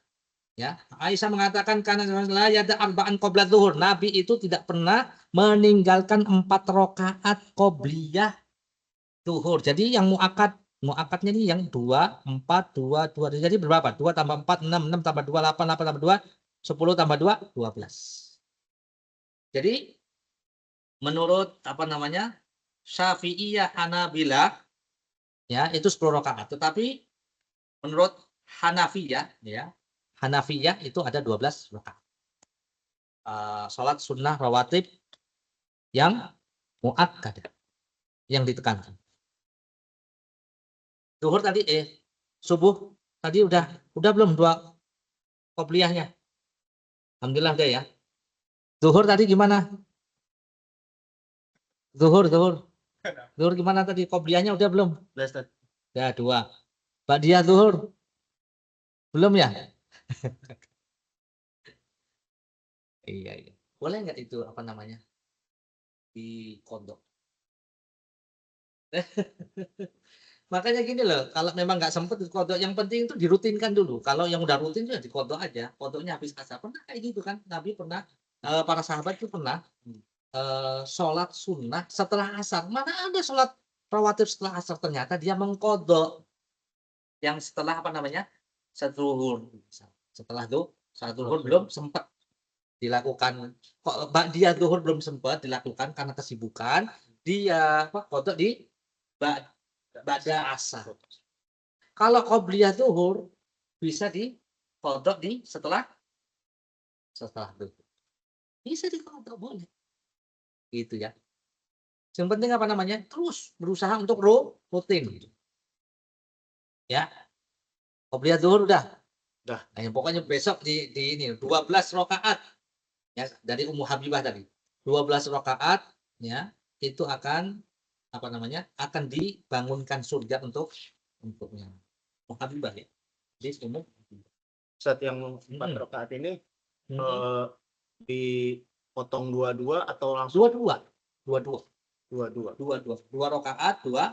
Ya, Aisyah mengatakan karena la yada arba'an qabla zuhur. Nabi itu tidak pernah meninggalkan 4 rakaat qobliyah zuhur. Jadi yang muakadnya ini yang 2, 4, 2, 2. Jadi berapa? 2 tambah 4, 6, 6 tambah 2, 8, 8 tambah 2, 10 tambah 2, 12. Jadi menurut apa namanya? Syafi'iyah, Hanabilah ya, itu 10 rakaat. Tetapi menurut Hanafiyah ya, Hanafiyah itu ada 12 rakaat. Sholat sunnah rawatib yang muakkadah, yang ditekankan. Zuhur tadi subuh tadi udah belum 2 qobliyahnya? Alhamdulillah udah ya. Zuhur tadi gimana? Zuhur gimana tadi? Qobliyahnya udah belum? Udah 2. Ba'diyah zuhur belum ya? Iya. Boleh nggak itu apa namanya? Di kodok. Makanya gini loh, kalau memang nggak sempet di kodok, yang penting itu dirutinkan dulu. Kalau yang udah rutin ya di kodok aja, kodoknya habis asar. Pernah kayak gitu kan? Nabi pernah, para sahabat itu pernah sholat sunnah setelah asar. Mana ada sholat rawatib setelah asar, ternyata dia mengkodok yang setelah apa namanya? Zuhur. Setelah tuh saat zuhur belum sempat dilakukan, kok dia zuhur belum sempat dilakukan karena kesibukan, dia kodok di ba'da asar. Kalau qobliyah zuhur bisa dikodok di setelah zuhur. Bisa dikodok, boleh. Gitu ya. Yang penting apa namanya? Terus berusaha untuk rutin. Ya. Qobliyah zuhur udah. Nah, pokoknya besok di ini 12 rakaat ya dari Ummu Habibah tadi. 12 rakaat ya, itu akan apa namanya? Akan dibangunkan surga untuknya. Ummu Habibah ya. Jadi umum Saat yang 4 rakaat ini dipotong 2-2 atau langsung 2 rakaat, 2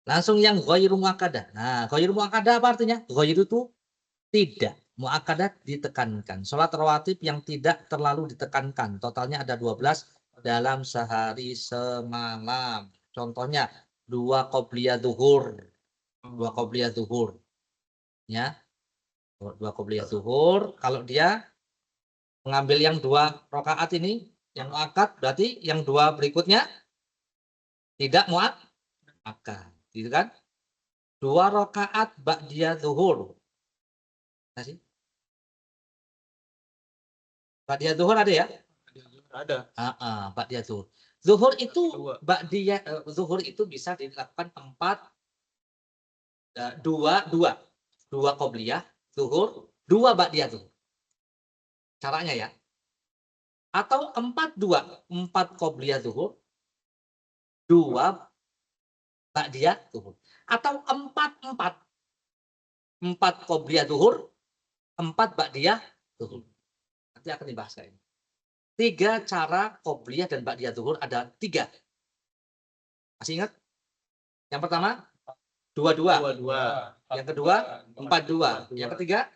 langsung yang ghairu muakkadah. Nah, ghairu muakkadah apa artinya? Ghairu itu tidak, muakkadah ditekankan. Sholat rawatib yang tidak terlalu ditekankan. Totalnya ada 12 dalam sehari semalam. Contohnya 2 qobliyah zuhur. 2 qobliyah zuhur. Ya. 2 qobliyah zuhur. Kalau dia mengambil yang 2 rakaat ini yang muakkad, berarti yang 2 berikutnya Tidak muakkad, gitu kan? 2 rakaat ba'diyah zuhur. Tadi ba'diyah zuhur ada ya? Ada. Ba'diyah zuhur. Zuhur itu Dua. ba'diyah zuhur itu bisa dilakukan 2 qobliyah zuhur, 2 ba'diyah zuhur. Caranya ya. Atau 4 qobliyah zuhur, 2 ba'diyah zuhur. Atau 4 qobliyah zuhur, 4 ba'diyah zuhur. Nanti akan dibahas kayak ini. 3 cara qobliyah dan ba'diyah zuhur ada 3. Masih ingat? Yang pertama 22. Dua. Yang kedua 42. Yang ketiga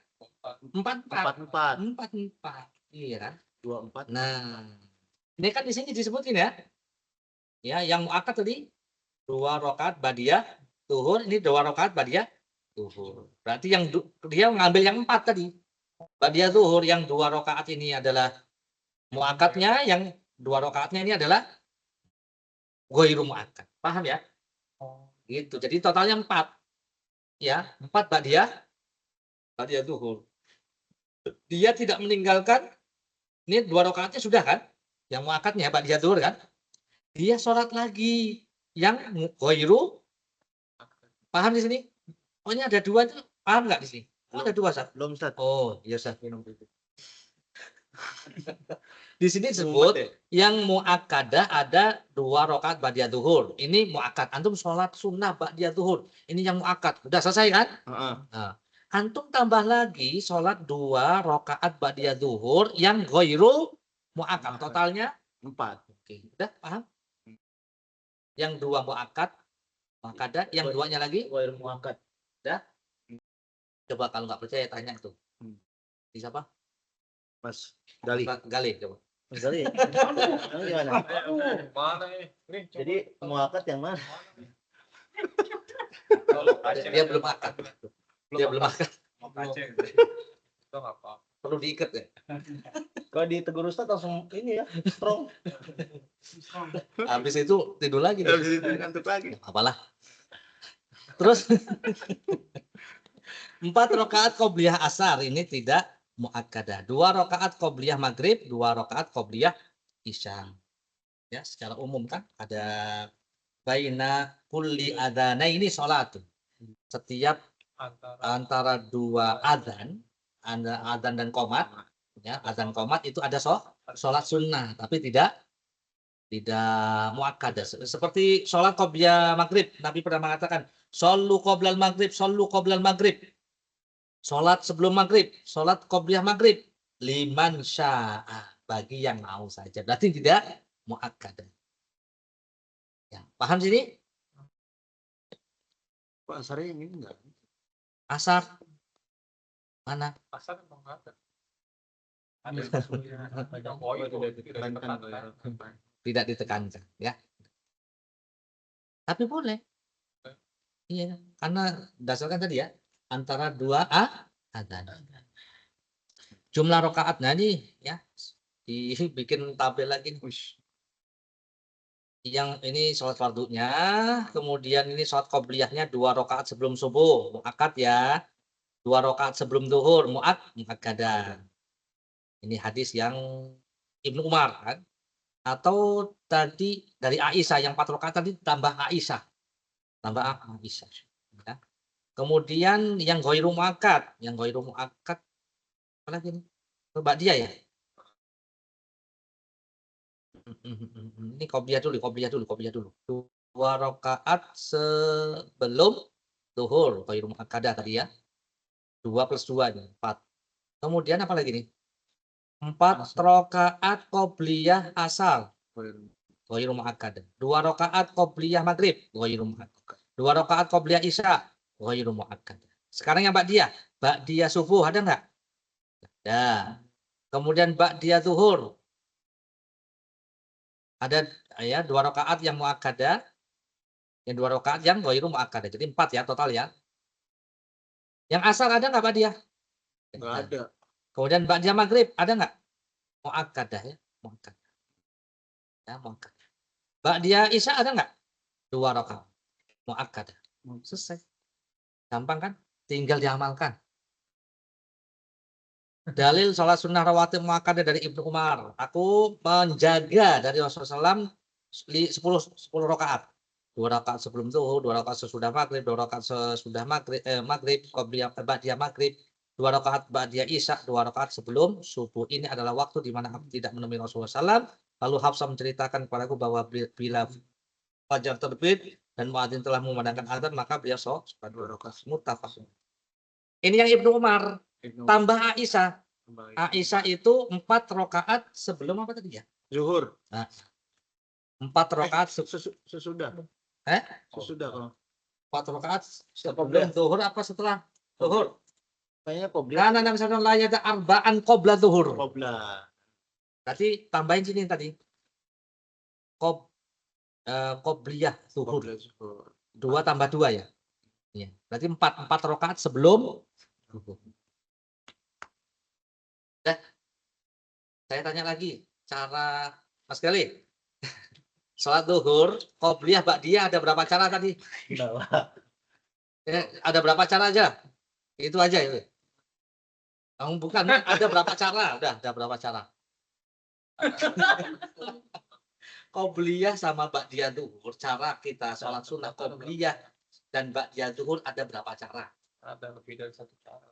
44. 44. Iya kan? 24. Nah, ini kan di sini disebutin ya. Ya, yang muakkad tadi 2 rakaat ba'diyah zuhur, ini 2 rakaat ba'diyah zuhur. Berarti yang dia mengambil yang 4 tadi. Ba'diyah zuhur yang 2 rakaat ini adalah muakkadnya, yang 2 rakaatnya ini adalah ghairu muakkad. Paham ya? Gitu. Jadi totalnya 4. Ya, 4 ba'diyah zuhur. Dia tidak meninggalkan, ini 2 rakaatnya sudah kan? Yang muakkadnya ba'diyah zuhur kan? Dia sholat lagi yang ghairu. Paham di sini? Oh, ini ada 2 itu. Paham nggak di sini? Oh, ada 2, Ustaz. Belum, Ustaz. Oh, iya, Ustaz. Di sini disebut yang muakkadah ada 2 rakaat ba'diyah zuhur. Ini muakkad. Antum sholat sunnah ba'diyah zuhur. Ini yang muakkad. Udah selesai kan? Nah, antum tambah lagi sholat 2 rakaat ba'diyah zuhur yang ghairu muakkad. Totalnya 4. oke. Udah paham? Yang 2 muakkadah, yang 2-nya lagi Ghairu muakkad. udah. Coba kalau nggak percaya tanya tuh. Di siapa? Mas Gali. Gali coba. Mas Gali. Gimana? Mana ini? Jadi muakkad yang mana? Dia belum akad. Dia belum akad. Itu nggak apa. Perlu diikat ya. Kalau ditegur Ustaz langsung ini ya, strong. Habis itu tidur lagi. Habis itu ngantuk lagi. Apalah. Terus 4 rakaat qobliyah asar ini tidak muakkadah. 2 rakaat qobliyah maghrib, 2 rakaat qobliyah isya. Ya, secara umum kan ada baina kulli adzana ini salat. Setiap antara 2 adzan, adzan dan qomat, ya, adzan qomat itu ada salat sunnah, tapi tidak muakkadah. Seperti salat qobliyah maghrib, Nabi pernah mengatakan, "Shollu qoblal maghrib, shollu qoblal maghrib." Salat sebelum maghrib, salat qobliyah maghrib, liman sya'a, bagi yang mau saja. Berarti tidak muakkadah. Ya, paham sini? Pak Asari yang ini enggak? Asar mana? Pasar emang nggak ada. Tidak ditekankan, ya. Tapi boleh. Iya, karena dasarkan tadi ya, antara 2 adzan. Jumlah rakaatnya nih ya, dibikin tabel lagi nih. Yang ini sholat fardunya, kemudian ini sholat qobliyahnya 2 rakaat sebelum subuh, muakkad ya. 2 rakaat sebelum zuhur, muakkadah. Ini hadis yang Ibnu Umar kan. Atau tadi dari Aisyah yang 4 rakaat tadi tambah Aisyah. Tambah Aisyah. Ya. Kemudian yang ghairu muakkad, apa lagi nih? Coba dia ya. Ini qobliyah dulu. 2 rakaat sebelum zuhur, ghairu muakkadah tadi ya. 2 plus 2 nih, 4. Kemudian apa lagi nih? 4 rakaat qobliyah asar, ghairu muakkadah. 2 rakaat qobliyah maghrib, ghairu muakkadah. 2 rakaat qobliyah isya, ghairu muakkadah. Sekarang yang ba'diyah subuh ada enggak? Ada. Kemudian ba'diyah zuhur. Ada ya 2 rakaat yang muakkadah, yang 2 rakaat yang ghairu muakkadah. Jadi 4 ya total ya. Yang asar ada enggak ba'diyah? Enggak ada. Kemudian ba'diyah maghrib ada enggak? Muakkadah ya, muakkadah. Ya, muakkadah. Ba'diyah isya ada enggak? 2 rakaat. Muakkad. Selesai. Gampang kan? Tinggal diamalkan. Dalil sholat sunnah rawatib muakkadah dari Ibnu Umar. Aku menjaga dari Rasulullah SAW 10 rakaat. 2 rakaat sebelum zuhur, 2 rakaat sesudah maghrib, 2 rakaat sesudah maghrib, qobliyah ba'diyah maghrib, 2 rakaat ba'diyah isya, 2 rakaat sebelum subuh. Ini adalah waktu di mana aku tidak menemui Rasulullah SAW. Lalu Hafsah menceritakan kepadaku bahwa bila fajar terbit dan muadzin telah memandangkan azan, maka beliau sholat 2 rakaat. Muttafaq. Ini yang Ibnu Umar. Tambah Aisyah. Aisyah itu 4 rakaat sebelum apa tadi ya? Zuhur. Nah, 4 rakaat Sesudah. Eh? Sesudah kalau. 4 rakaat sebelum zuhur apa setelah zuhur? Kayaknya qobliyah. Karena Nabi sallallahu alaihi wasallam arba'an qabla zuhur. Qobla. Berarti tambahin sini tadi. Qobliyah zuhur. 2 tambah 2 ya. Iya. Berarti 4 rakaat sebelum zuhur. Dah. Saya tanya lagi, cara Mas Gali. Sholat zuhur, qobliyah ba'diyah ada berapa cara tadi? Ada berapa cara aja? Itu aja itu. Bukan, ada berapa cara? Udah, ada berapa cara? Qobliyah sama ba'diyah zuhur, cara kita sholat sunnah qobliyah dan ba'diyah zuhur ada berapa cara? Ada lebih dari 1 cara.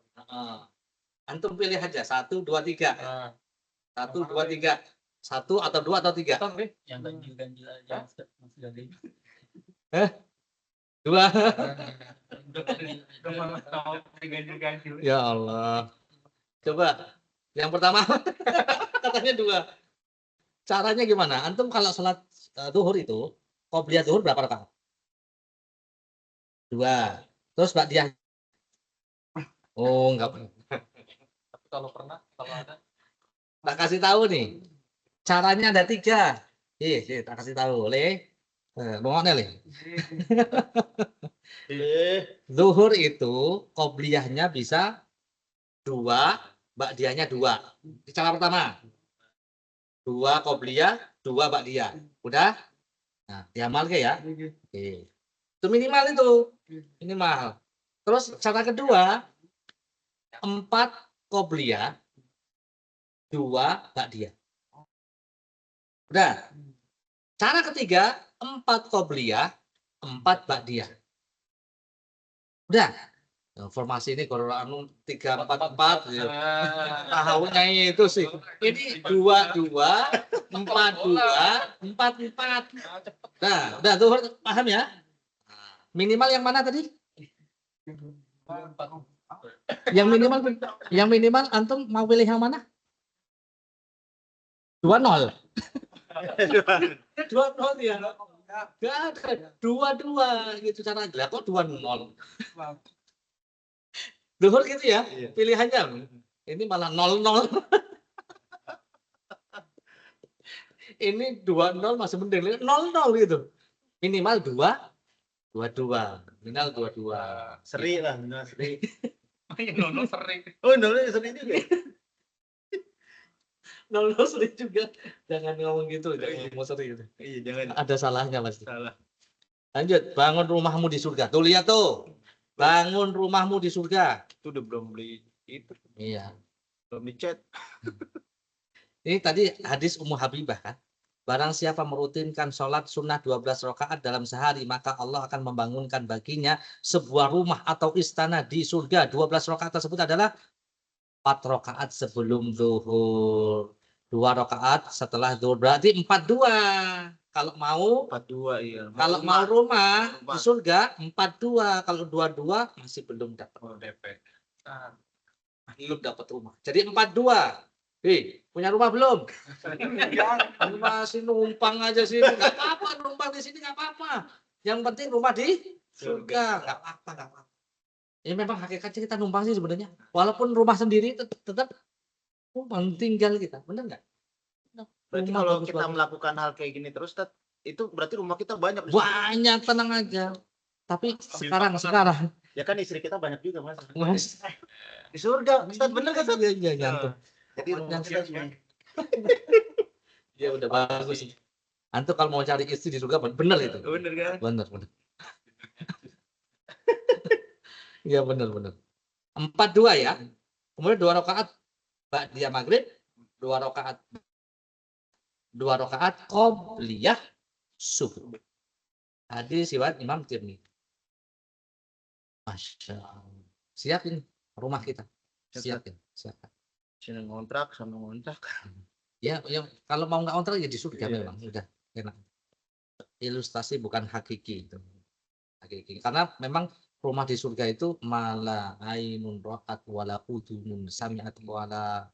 Antum pilih aja 1, 2, 3. Nah, 1, 2, 3. 1 atau 2 atau 3? Yang ganjil-ganjil aja Mas Gali. 2. ganjil-ganjil. Ya Allah. Coba. Yang pertama katanya 2. Caranya gimana? Antum kalau sholat zuhur itu, qobliyah zuhur berapa rakaat? 2. Terus ba'diyah. Oh, enggak. Tapi kalau ada. Tak kasih tahu nih. Caranya ada 3. Tak kasih tahu. Bongoknya Zuhur itu qobliyahnya bisa 2, ba'diyahnya 2. Ini cara pertama. 2 qobliyah, 2 ba'diyah. Udah? Nah, diamal ke ya? Itu minimal itu. Minimal. Terus cara kedua, 4 qobliyah, 2 ba'diyah. Udah. Cara ketiga, 4 qobliyah, 4 ba'diyah. Udah. Formasi ini kalau 3-4-4 ya. Tahunya itu sih. Ini 2-2, 4-2, 4-4. Nah, udah zuhur paham ya? Minimal yang mana tadi? Yang minimal antum mau pilih yang mana? 2-0. 2-0 ya. Enggak ada 2-2 gitu caranya. Lah kok 2-0? Zuhur gitu ya? Iya. Pilihannya. Ini malah 0-0. Ini 2-0 masih mending. 0-0 gitu. Minimal 2-2. Minimal 2-2. Seri lah, benar seri. Nono sering. Oh, seri juga. 0-0 sering juga. Jangan ngomong gitu, jangan ngomong seri gitu. Iya, jangan Ada salahnya pasti. salah. Lanjut, bangun rumahmu di surga. Tuh lihat tuh. Bangun rumahmu di surga. Itu udah belum beli itu, Iya. belum dicat. Ini tadi hadis Ummu Habibah kan. Barang siapa merutinkan sholat sunnah 12 rakaat dalam sehari, maka Allah akan membangunkan baginya sebuah rumah atau istana di surga. 12 rakaat tersebut adalah 4 rakaat sebelum zuhur. 2 rakaat setelah zuhur. Berarti 4-2. Kalau mau 42 iya. Kalau mau rumah di surga 4-2, kalau 2-2 masih belum dapat. DP. Belum dapat rumah. Jadi 4-2. Punya rumah belum? Masih numpang aja sih. Enggak apa-apa numpang di sini enggak apa-apa. Yang penting rumah di surga. Enggak apa-apa. Ini memang hakikatnya kita numpang sih sebenarnya. Walaupun rumah sendiri tetap numpang tinggal kita. Benar enggak? Berarti Rumah kalau bagus-bagus. kita melakukan hal kayak gini terus, Tat, itu berarti rumah kita banyak. Banyak, tenang aja. Tapi sekarang Ya kan istri kita banyak juga, Mas. Mas, Di surga, Ustaz, bener kan, Ustaz? iya nyantuk. Jadi rumah kita banyak. Ya udah bagus. Antum kalau mau cari istri di surga bener itu. Bener kan? Bener. Iya bener. 4-2 ya. Kemudian 2 rakaat ba'diyah maghrib, 2 rakaat qobliyah subuh. Hadis riwayat Imam Tirmidzi. Masya Allah. Siap ini rumah kita. Siap. Sini ngontrak, sama ngontrak. Ya, kalau mau nggak kontrak ya di surga Iya. memang sudah enak. Ilustrasi bukan hakiki itu. Hakiki. Karena memang rumah di surga itu mala ainun ra'at wala udunun sami'at wala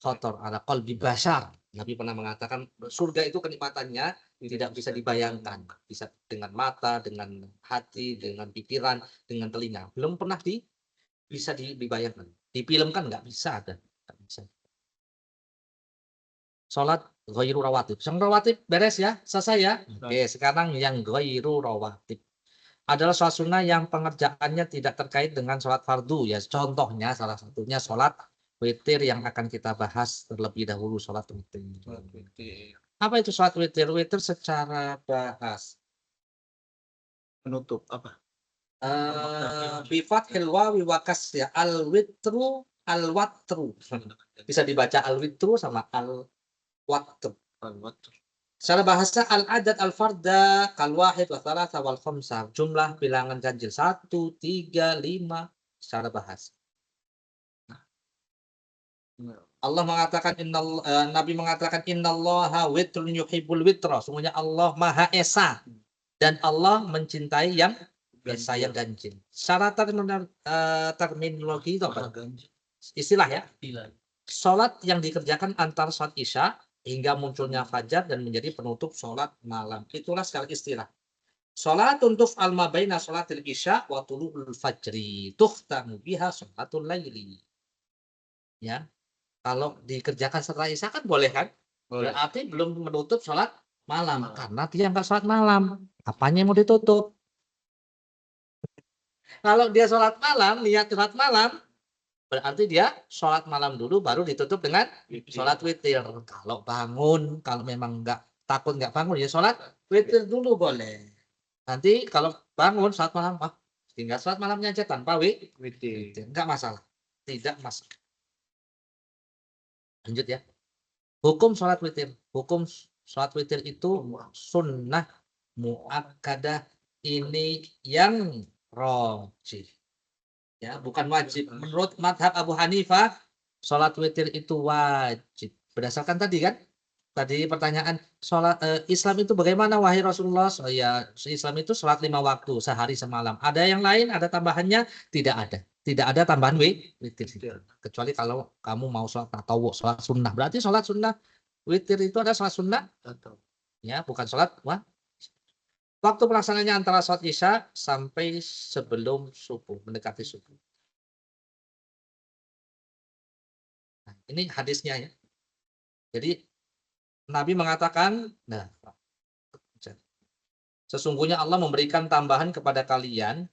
khatar ala qalbi bashar. Nabi pernah mengatakan surga itu kenikmatannya tidak bisa dibayangkan, bisa dengan mata, dengan hati, dengan pikiran, dengan telinga. Belum pernah bisa dibayangkan. Difilmkan nggak bisa ada. Nggak bisa. Sholat ghairu rawatib. Yang rawatib beres ya, selesai ya. Oke, sekarang yang ghairu rawatib adalah sholat sunnah yang pengerjaannya tidak terkait dengan sholat fardu ya. Contohnya salah satunya sholat witir yang akan kita bahas terlebih dahulu, sholat witir. Apa itu sholat witir? Witir secara bahas Penutup apa? Bifat hilwawi wakas ya, al witru al watru. Bisa dibaca al witru sama al watru. Secara bahasa al-adad al-farda kal wahid wa thalatha wal khamsah. Jumlah bilangan ganjil 1, 3, 5 secara bahasa. Allah mengatakan Nabi mengatakan innallaha witrun yuhibbul witra. Semuanya Allah Maha Esa dan Allah mencintai yang esa, yang ganjil. Secara terminologi itu apa? Istilah ya. Salat yang dikerjakan antara salat Isya hingga munculnya fajar dan menjadi penutup sholat malam. Itulah secara istilah. Sholatun tuf'al ma baina sholatil isya wa tulu'ul fajri tuhtamu biha sholatul laili. Ya. Kalau dikerjakan setelah isya kan boleh kan? Berarti belum menutup sholat malam. Karena dia nggak sholat malam. Apanya yang mau ditutup? Kalau dia sholat malam, niat sholat malam, berarti dia sholat malam dulu baru ditutup dengan sholat witir. Kalau bangun, kalau memang takut nggak bangun ya sholat witir dulu boleh. Nanti kalau bangun sholat malam, tinggal sholat malamnya aja tanpa witir. Nggak masalah. Tidak masalah. Lanjut ya. Hukum sholat witir. Hukum sholat witir itu sunnah muakkadah, ini yang rajih. Ya, bukan wajib. Menurut madhab Abu Hanifah, sholat witir itu wajib. Berdasarkan tadi kan? Tadi pertanyaan, sholat Islam itu bagaimana wahai Rasulullah? Oh ya, Islam itu sholat 5 waktu, sehari semalam. Ada yang lain, ada tambahannya? Tidak ada. Tidak ada tambahan witir. Kecuali kalau kamu mau sholat tatawwu, sholat sunnah. Berarti sholat sunnah, witir itu ada sholat sunnah? Ya, bukan sholat waktu pelaksanaannya antara sholat Isya sampai sebelum subuh, mendekati subuh. Nah, ini hadisnya ya. Jadi Nabi mengatakan, sesungguhnya Allah memberikan tambahan kepada kalian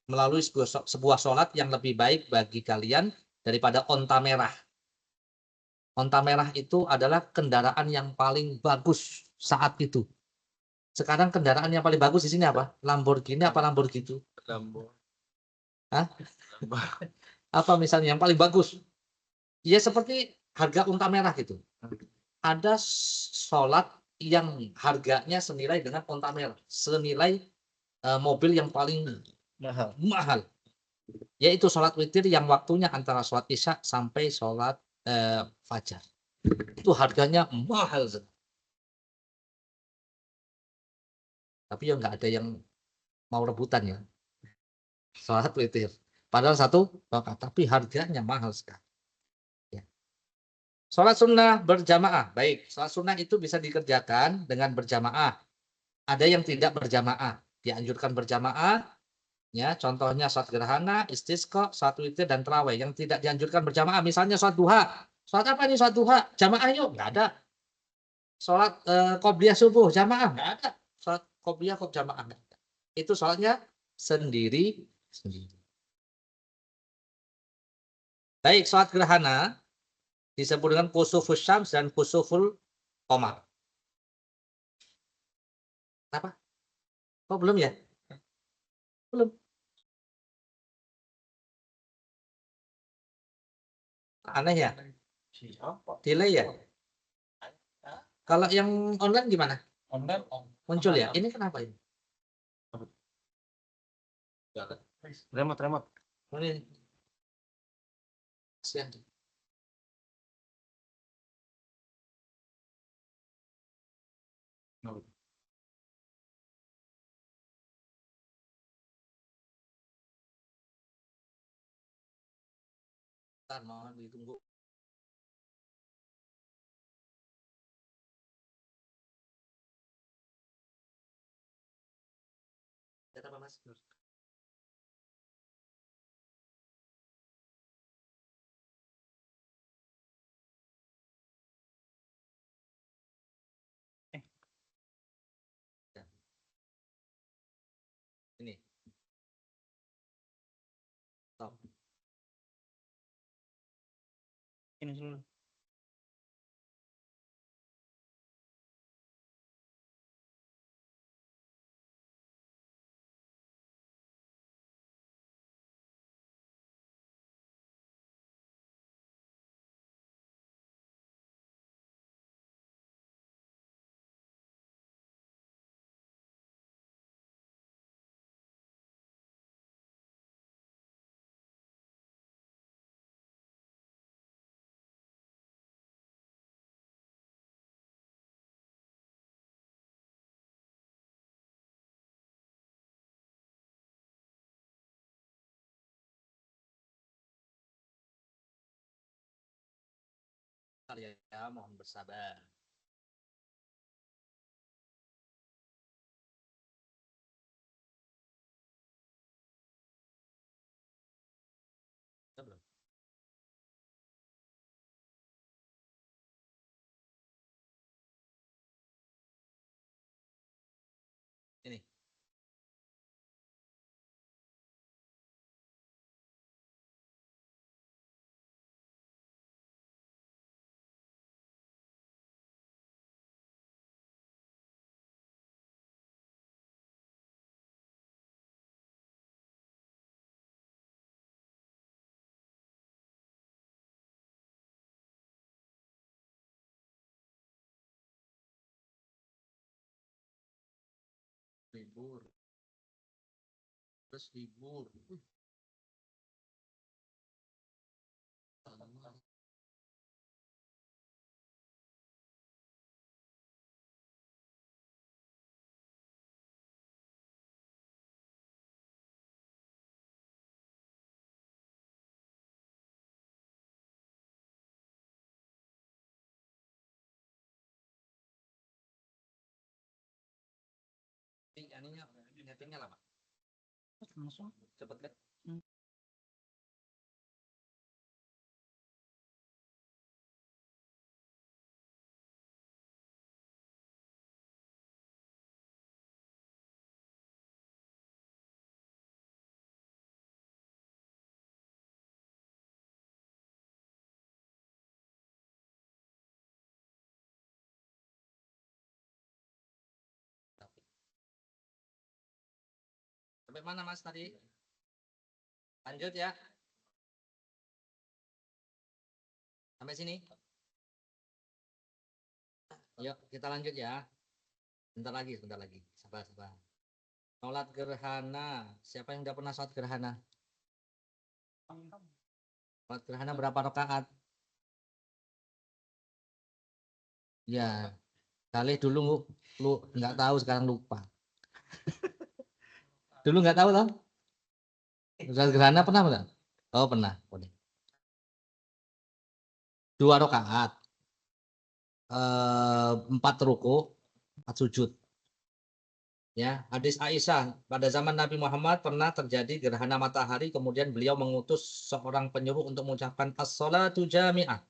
melalui sebuah sholat yang lebih baik bagi kalian daripada onta merah. Onta merah itu adalah kendaraan yang paling bagus saat itu. Sekarang kendaraan yang paling bagus di sini apa? Lamborghini apa Lamborghini? Hah? Apa misalnya yang paling bagus? Ya seperti harga unta merah gitu. Ada sholat yang harganya senilai dengan unta merah, senilai mobil yang paling mahal. Yaitu sholat witir yang waktunya antara sholat Isya sampai sholat fajar. Itu harganya mahal. Tapi ya nggak ada yang mau rebutan ya. Sholat witir. Padahal 1 rakaat, tapi harganya mahal sekali. Ya. Sholat sunnah berjamaah. Baik, sholat sunnah itu bisa dikerjakan dengan berjamaah. Ada yang tidak berjamaah. Dianjurkan berjamaah. Ya, contohnya sholat gerhana, istisqa, sholat witir, dan tarawih. Yang tidak dianjurkan berjamaah, misalnya sholat duha. Sholat apa nih sholat duha? Jamaah yuk, nggak ada. Sholat qobliyah subuh, jamaah, nggak ada. Sholat qobliyah kok jamaah, nggak ada. Itu sholatnya sendiri. Baik, sholat gerhana disebut dengan kusufus syams dan kusuful qamar. Kenapa? Kok belum ya? Belum. Aneh ya? Siapa? Delay ya? Kalau yang online gimana? Online Muncul ya? Ini kenapa ini? Remote. Oh, ini. Kasihan. Ntar mau ditunggu. Lihat apa mas? Ini. Stop. Ini dulu. Bentar ya, mohon bersabar. Kita belum. Ini. Libur. Terus libur. Allah. Ininya nyetingnya lama. Langsung. Cepet kan? Sampai mana mas tadi? Lanjut ya. Sampai sini. Yuk kita lanjut ya. Bentar lagi. Sabar. Sholat gerhana. Siapa yang udah pernah sholat gerhana? Sholat gerhana berapa rakaat? Ya, kali dulu lu nggak tahu, sekarang lupa. Dulu nggak tahu toh? Sholat gerhana pernah nggak? Oh pernah. Boleh. 2 rakaat. 4 ruku, 4 sujud. Ya, hadis Aisyah, pada zaman Nabi Muhammad pernah terjadi gerhana matahari, kemudian beliau mengutus seorang penyuruh untuk mengucapkan as-sholatu jami'ah.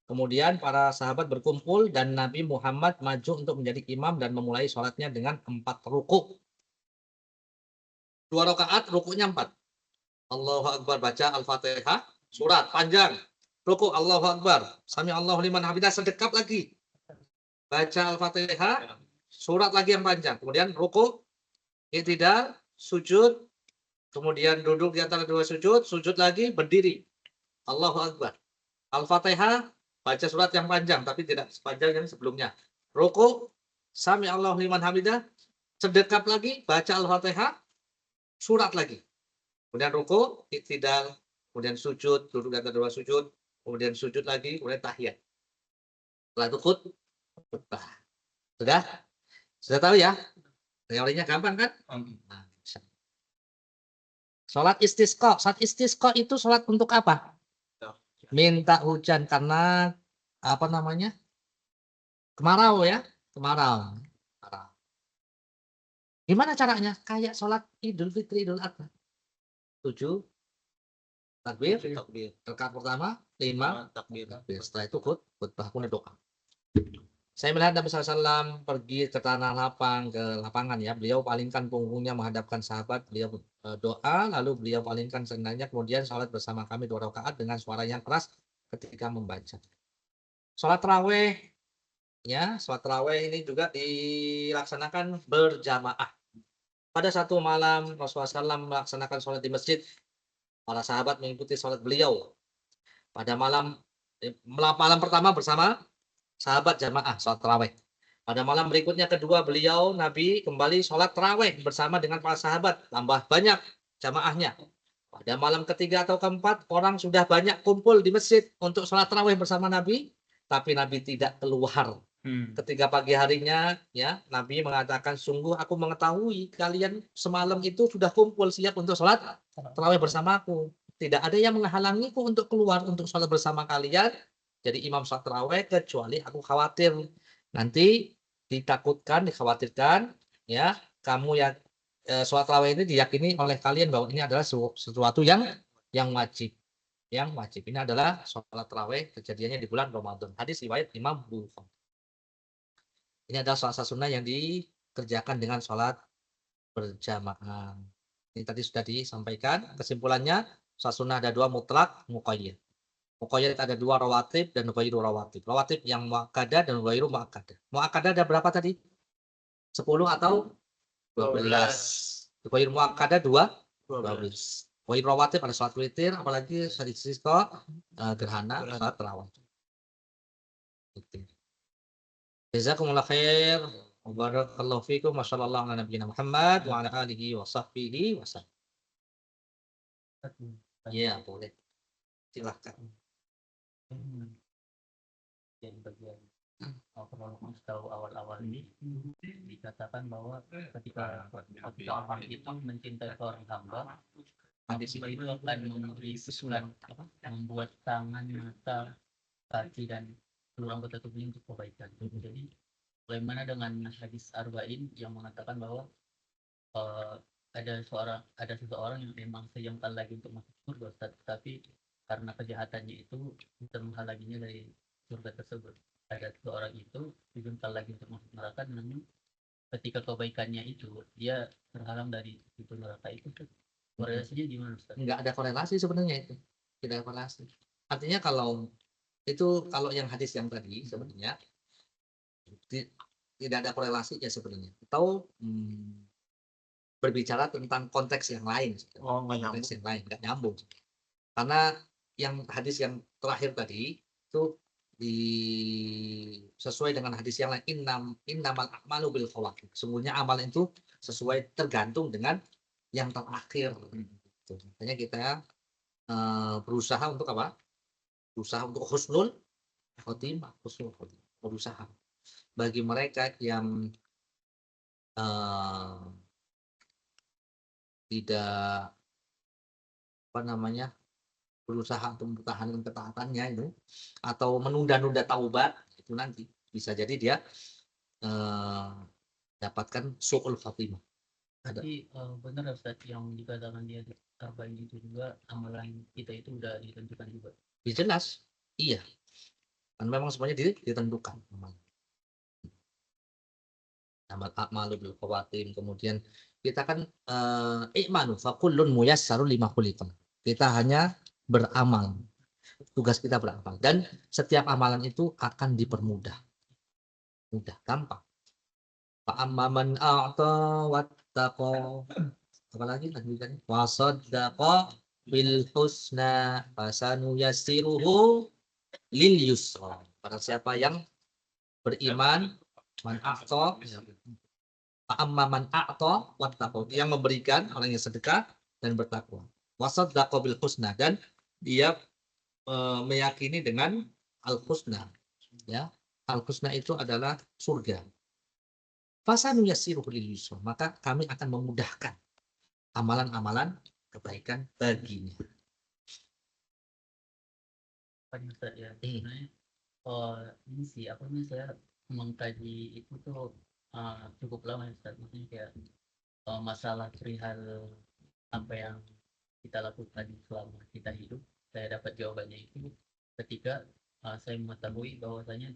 Kemudian para sahabat berkumpul dan Nabi Muhammad maju untuk menjadi imam dan memulai sholatnya dengan 4 ruku. 2 rakaat, rukunya 4. Allahu Akbar, baca Al-Fatihah, surat panjang. Ruku Allahu Akbar, sami Allahu liman hamidah, sedekap lagi. Baca Al-Fatihah, surat lagi yang panjang, kemudian ruku, i'tidal, sujud, kemudian duduk di antara dua sujud, sujud lagi, berdiri. Allahu Akbar. Al-Fatihah, baca surat yang panjang, tapi tidak sepanjang yang sebelumnya. Ruku, sami Allahu liman hamidah, sedekap lagi, baca Al-Fatihah, surat lagi. Kemudian ruku, i'tidal, kemudian sujud, duduk di antara dua sujud, kemudian sujud lagi, kemudian tahiyat. Setelah itu khutbah. Sudah? Sudah tahu ya? Teorinya gampang kan? Nah, bisa. Sholat istisqa. Sholat istisqa itu sholat untuk apa? Minta hujan karena apa namanya? Kemarau ya? Kemarau. Kemarau. Gimana caranya? Kayak sholat Idul Fitri, Idul Adha. 7 takbir. Rakaat pertama 5 takbir. Setelah itu khutbah, kemudian doa. Saya melihat Nabi SAW pergi ke tanah lapang, ke lapangan ya. Beliau palingkan punggungnya menghadapkan sahabat. Beliau doa, lalu beliau palingkan sendalnya. Kemudian sholat bersama kami 2 rakaat dengan suara yang keras ketika membaca. Sholat taraweh, ya, sholat taraweh ini juga dilaksanakan berjamaah. Pada satu malam Rasulullah SAW melaksanakan sholat di masjid. Para sahabat mengikuti sholat beliau. Pada malam pertama bersama sahabat jamaah sholat taraweh. Pada malam berikutnya kedua beliau Nabi kembali sholat taraweh bersama dengan para sahabat, tambah banyak jamaahnya. Pada malam ketiga atau keempat orang sudah banyak kumpul di masjid untuk sholat taraweh bersama Nabi, tapi Nabi tidak keluar. Ketika pagi harinya ya Nabi mengatakan, sungguh aku mengetahui kalian semalam itu sudah kumpul siap untuk sholat taraweh bersamaku. Tidak ada yang menghalangiku untuk keluar untuk sholat bersama kalian. Jadi imam sholat taraweh, kecuali aku khawatir nanti dikhawatirkan ya kamu yang sholat taraweh ini diyakini oleh kalian bahwa ini adalah sesuatu yang wajib. Ini adalah sholat taraweh kejadiannya di bulan Ramadan. Hadis riwayat Imam Bukhari. Ini adalah sholat sunnah yang dikerjakan dengan sholat berjamaah. Ini tadi sudah disampaikan. Kesimpulannya sholat sunnah ada 2, mutlak, muqayyad. Muqayyad ada 2, rawatib dan ghairu rawatib. Rawatib yang muakkadah dan ghairu muakkadah. Muakkadah ada berapa tadi? 10 atau 12. Ghairu muakkadah 12. Ghairu rawatib ada sholat witir, apalagi sholat istisqa, gerhana, sholat tarawih. Jazakumullah khair. Barakallahu fikum. Wassallallahu ala nabiyina Muhammad wa ala alihi wa sahbihi wasallam. Ya, boleh. Silahkan. Yang bagian kalau tahu awal-awal ini dikatakan bahwa ketika orang itu mencintai seorang hamba, hadis itu akan memberi susulan membuat tangan, mata, kaki dan seluruh anggota tubuhnya untuk kebaikan. Jadi bagaimana dengan hadis arba'in yang mengatakan bahwa ada seseorang yang memang sejengkal lagi untuk masuk surga, tapi karena kejahatannya itu bisa menghalanginya dari surga tersebut. Ada seseorang itu sejengkal lagi untuk masuk neraka, namun ketika kebaikannya itu dia terhalang dari itu neraka itu. Korelasinya gimana, Ustaz? Enggak ada korelasi sebenarnya itu. Tidak ada korelasi. Artinya kalau yang hadis yang tadi sebenarnya tidak ada korelasi ya sebenarnya. Atau berbicara tentang konteks yang lain. Konteks yang lain nggak nyambung. Karena yang hadis yang terakhir tadi itu sesuai dengan hadis yang lain, innamal a'malu bil khawatir. Sesungguhnya amal itu sesuai tergantung dengan yang terakhir. Makanya kita berusaha untuk apa? Berusaha untuk husnul khotimah, berusaha. Bagi mereka yang tidak berusaha untuk mempertahankan ketaatannya itu atau menunda-nunda taubat, itu nanti bisa jadi dia dapatkan su'ul khatimah. Tapi benar Ustaz yang dikatakan dia arba'in itu juga amalan kita itu udah ditentukan juga. Jelas, iya. Kan memang semuanya ditentukan. Amal a'malu bil khawatim. Kemudian kita kan i'manu fa kullun muyassarun lima khuliqa. Kita hanya beramal. Tugas kita beramal dan setiap amalan itu akan dipermudah. Mudah, gampang. Fa'amma man a'ta wattaqa. Apalagi lanjutannya? Wa saddaqa bil husna fasanuyassiruhu lil yusra. Para siapa yang beriman, man a'ta, fa'amma man a'ta wattaqa, yang memberikan, orang yang sedekah dan bertakwa. Wa saddaqa bil husna, dan dia meyakini dengan al-husna, ya. Al-husna itu adalah surga. Fasanuyassiruhu lil yusra, maka kami akan memudahkan amalan-amalan kebaikan baginya. Ustaz, ya sebenarnya ini sih apa namanya, saya mengkaji itu tuh cukup lama ya, Ustaz. Maksudnya kayak masalah perihal apa yang kita lakukan selama kita hidup, saya dapat jawabannya itu ketika saya mengetahui bahwasanya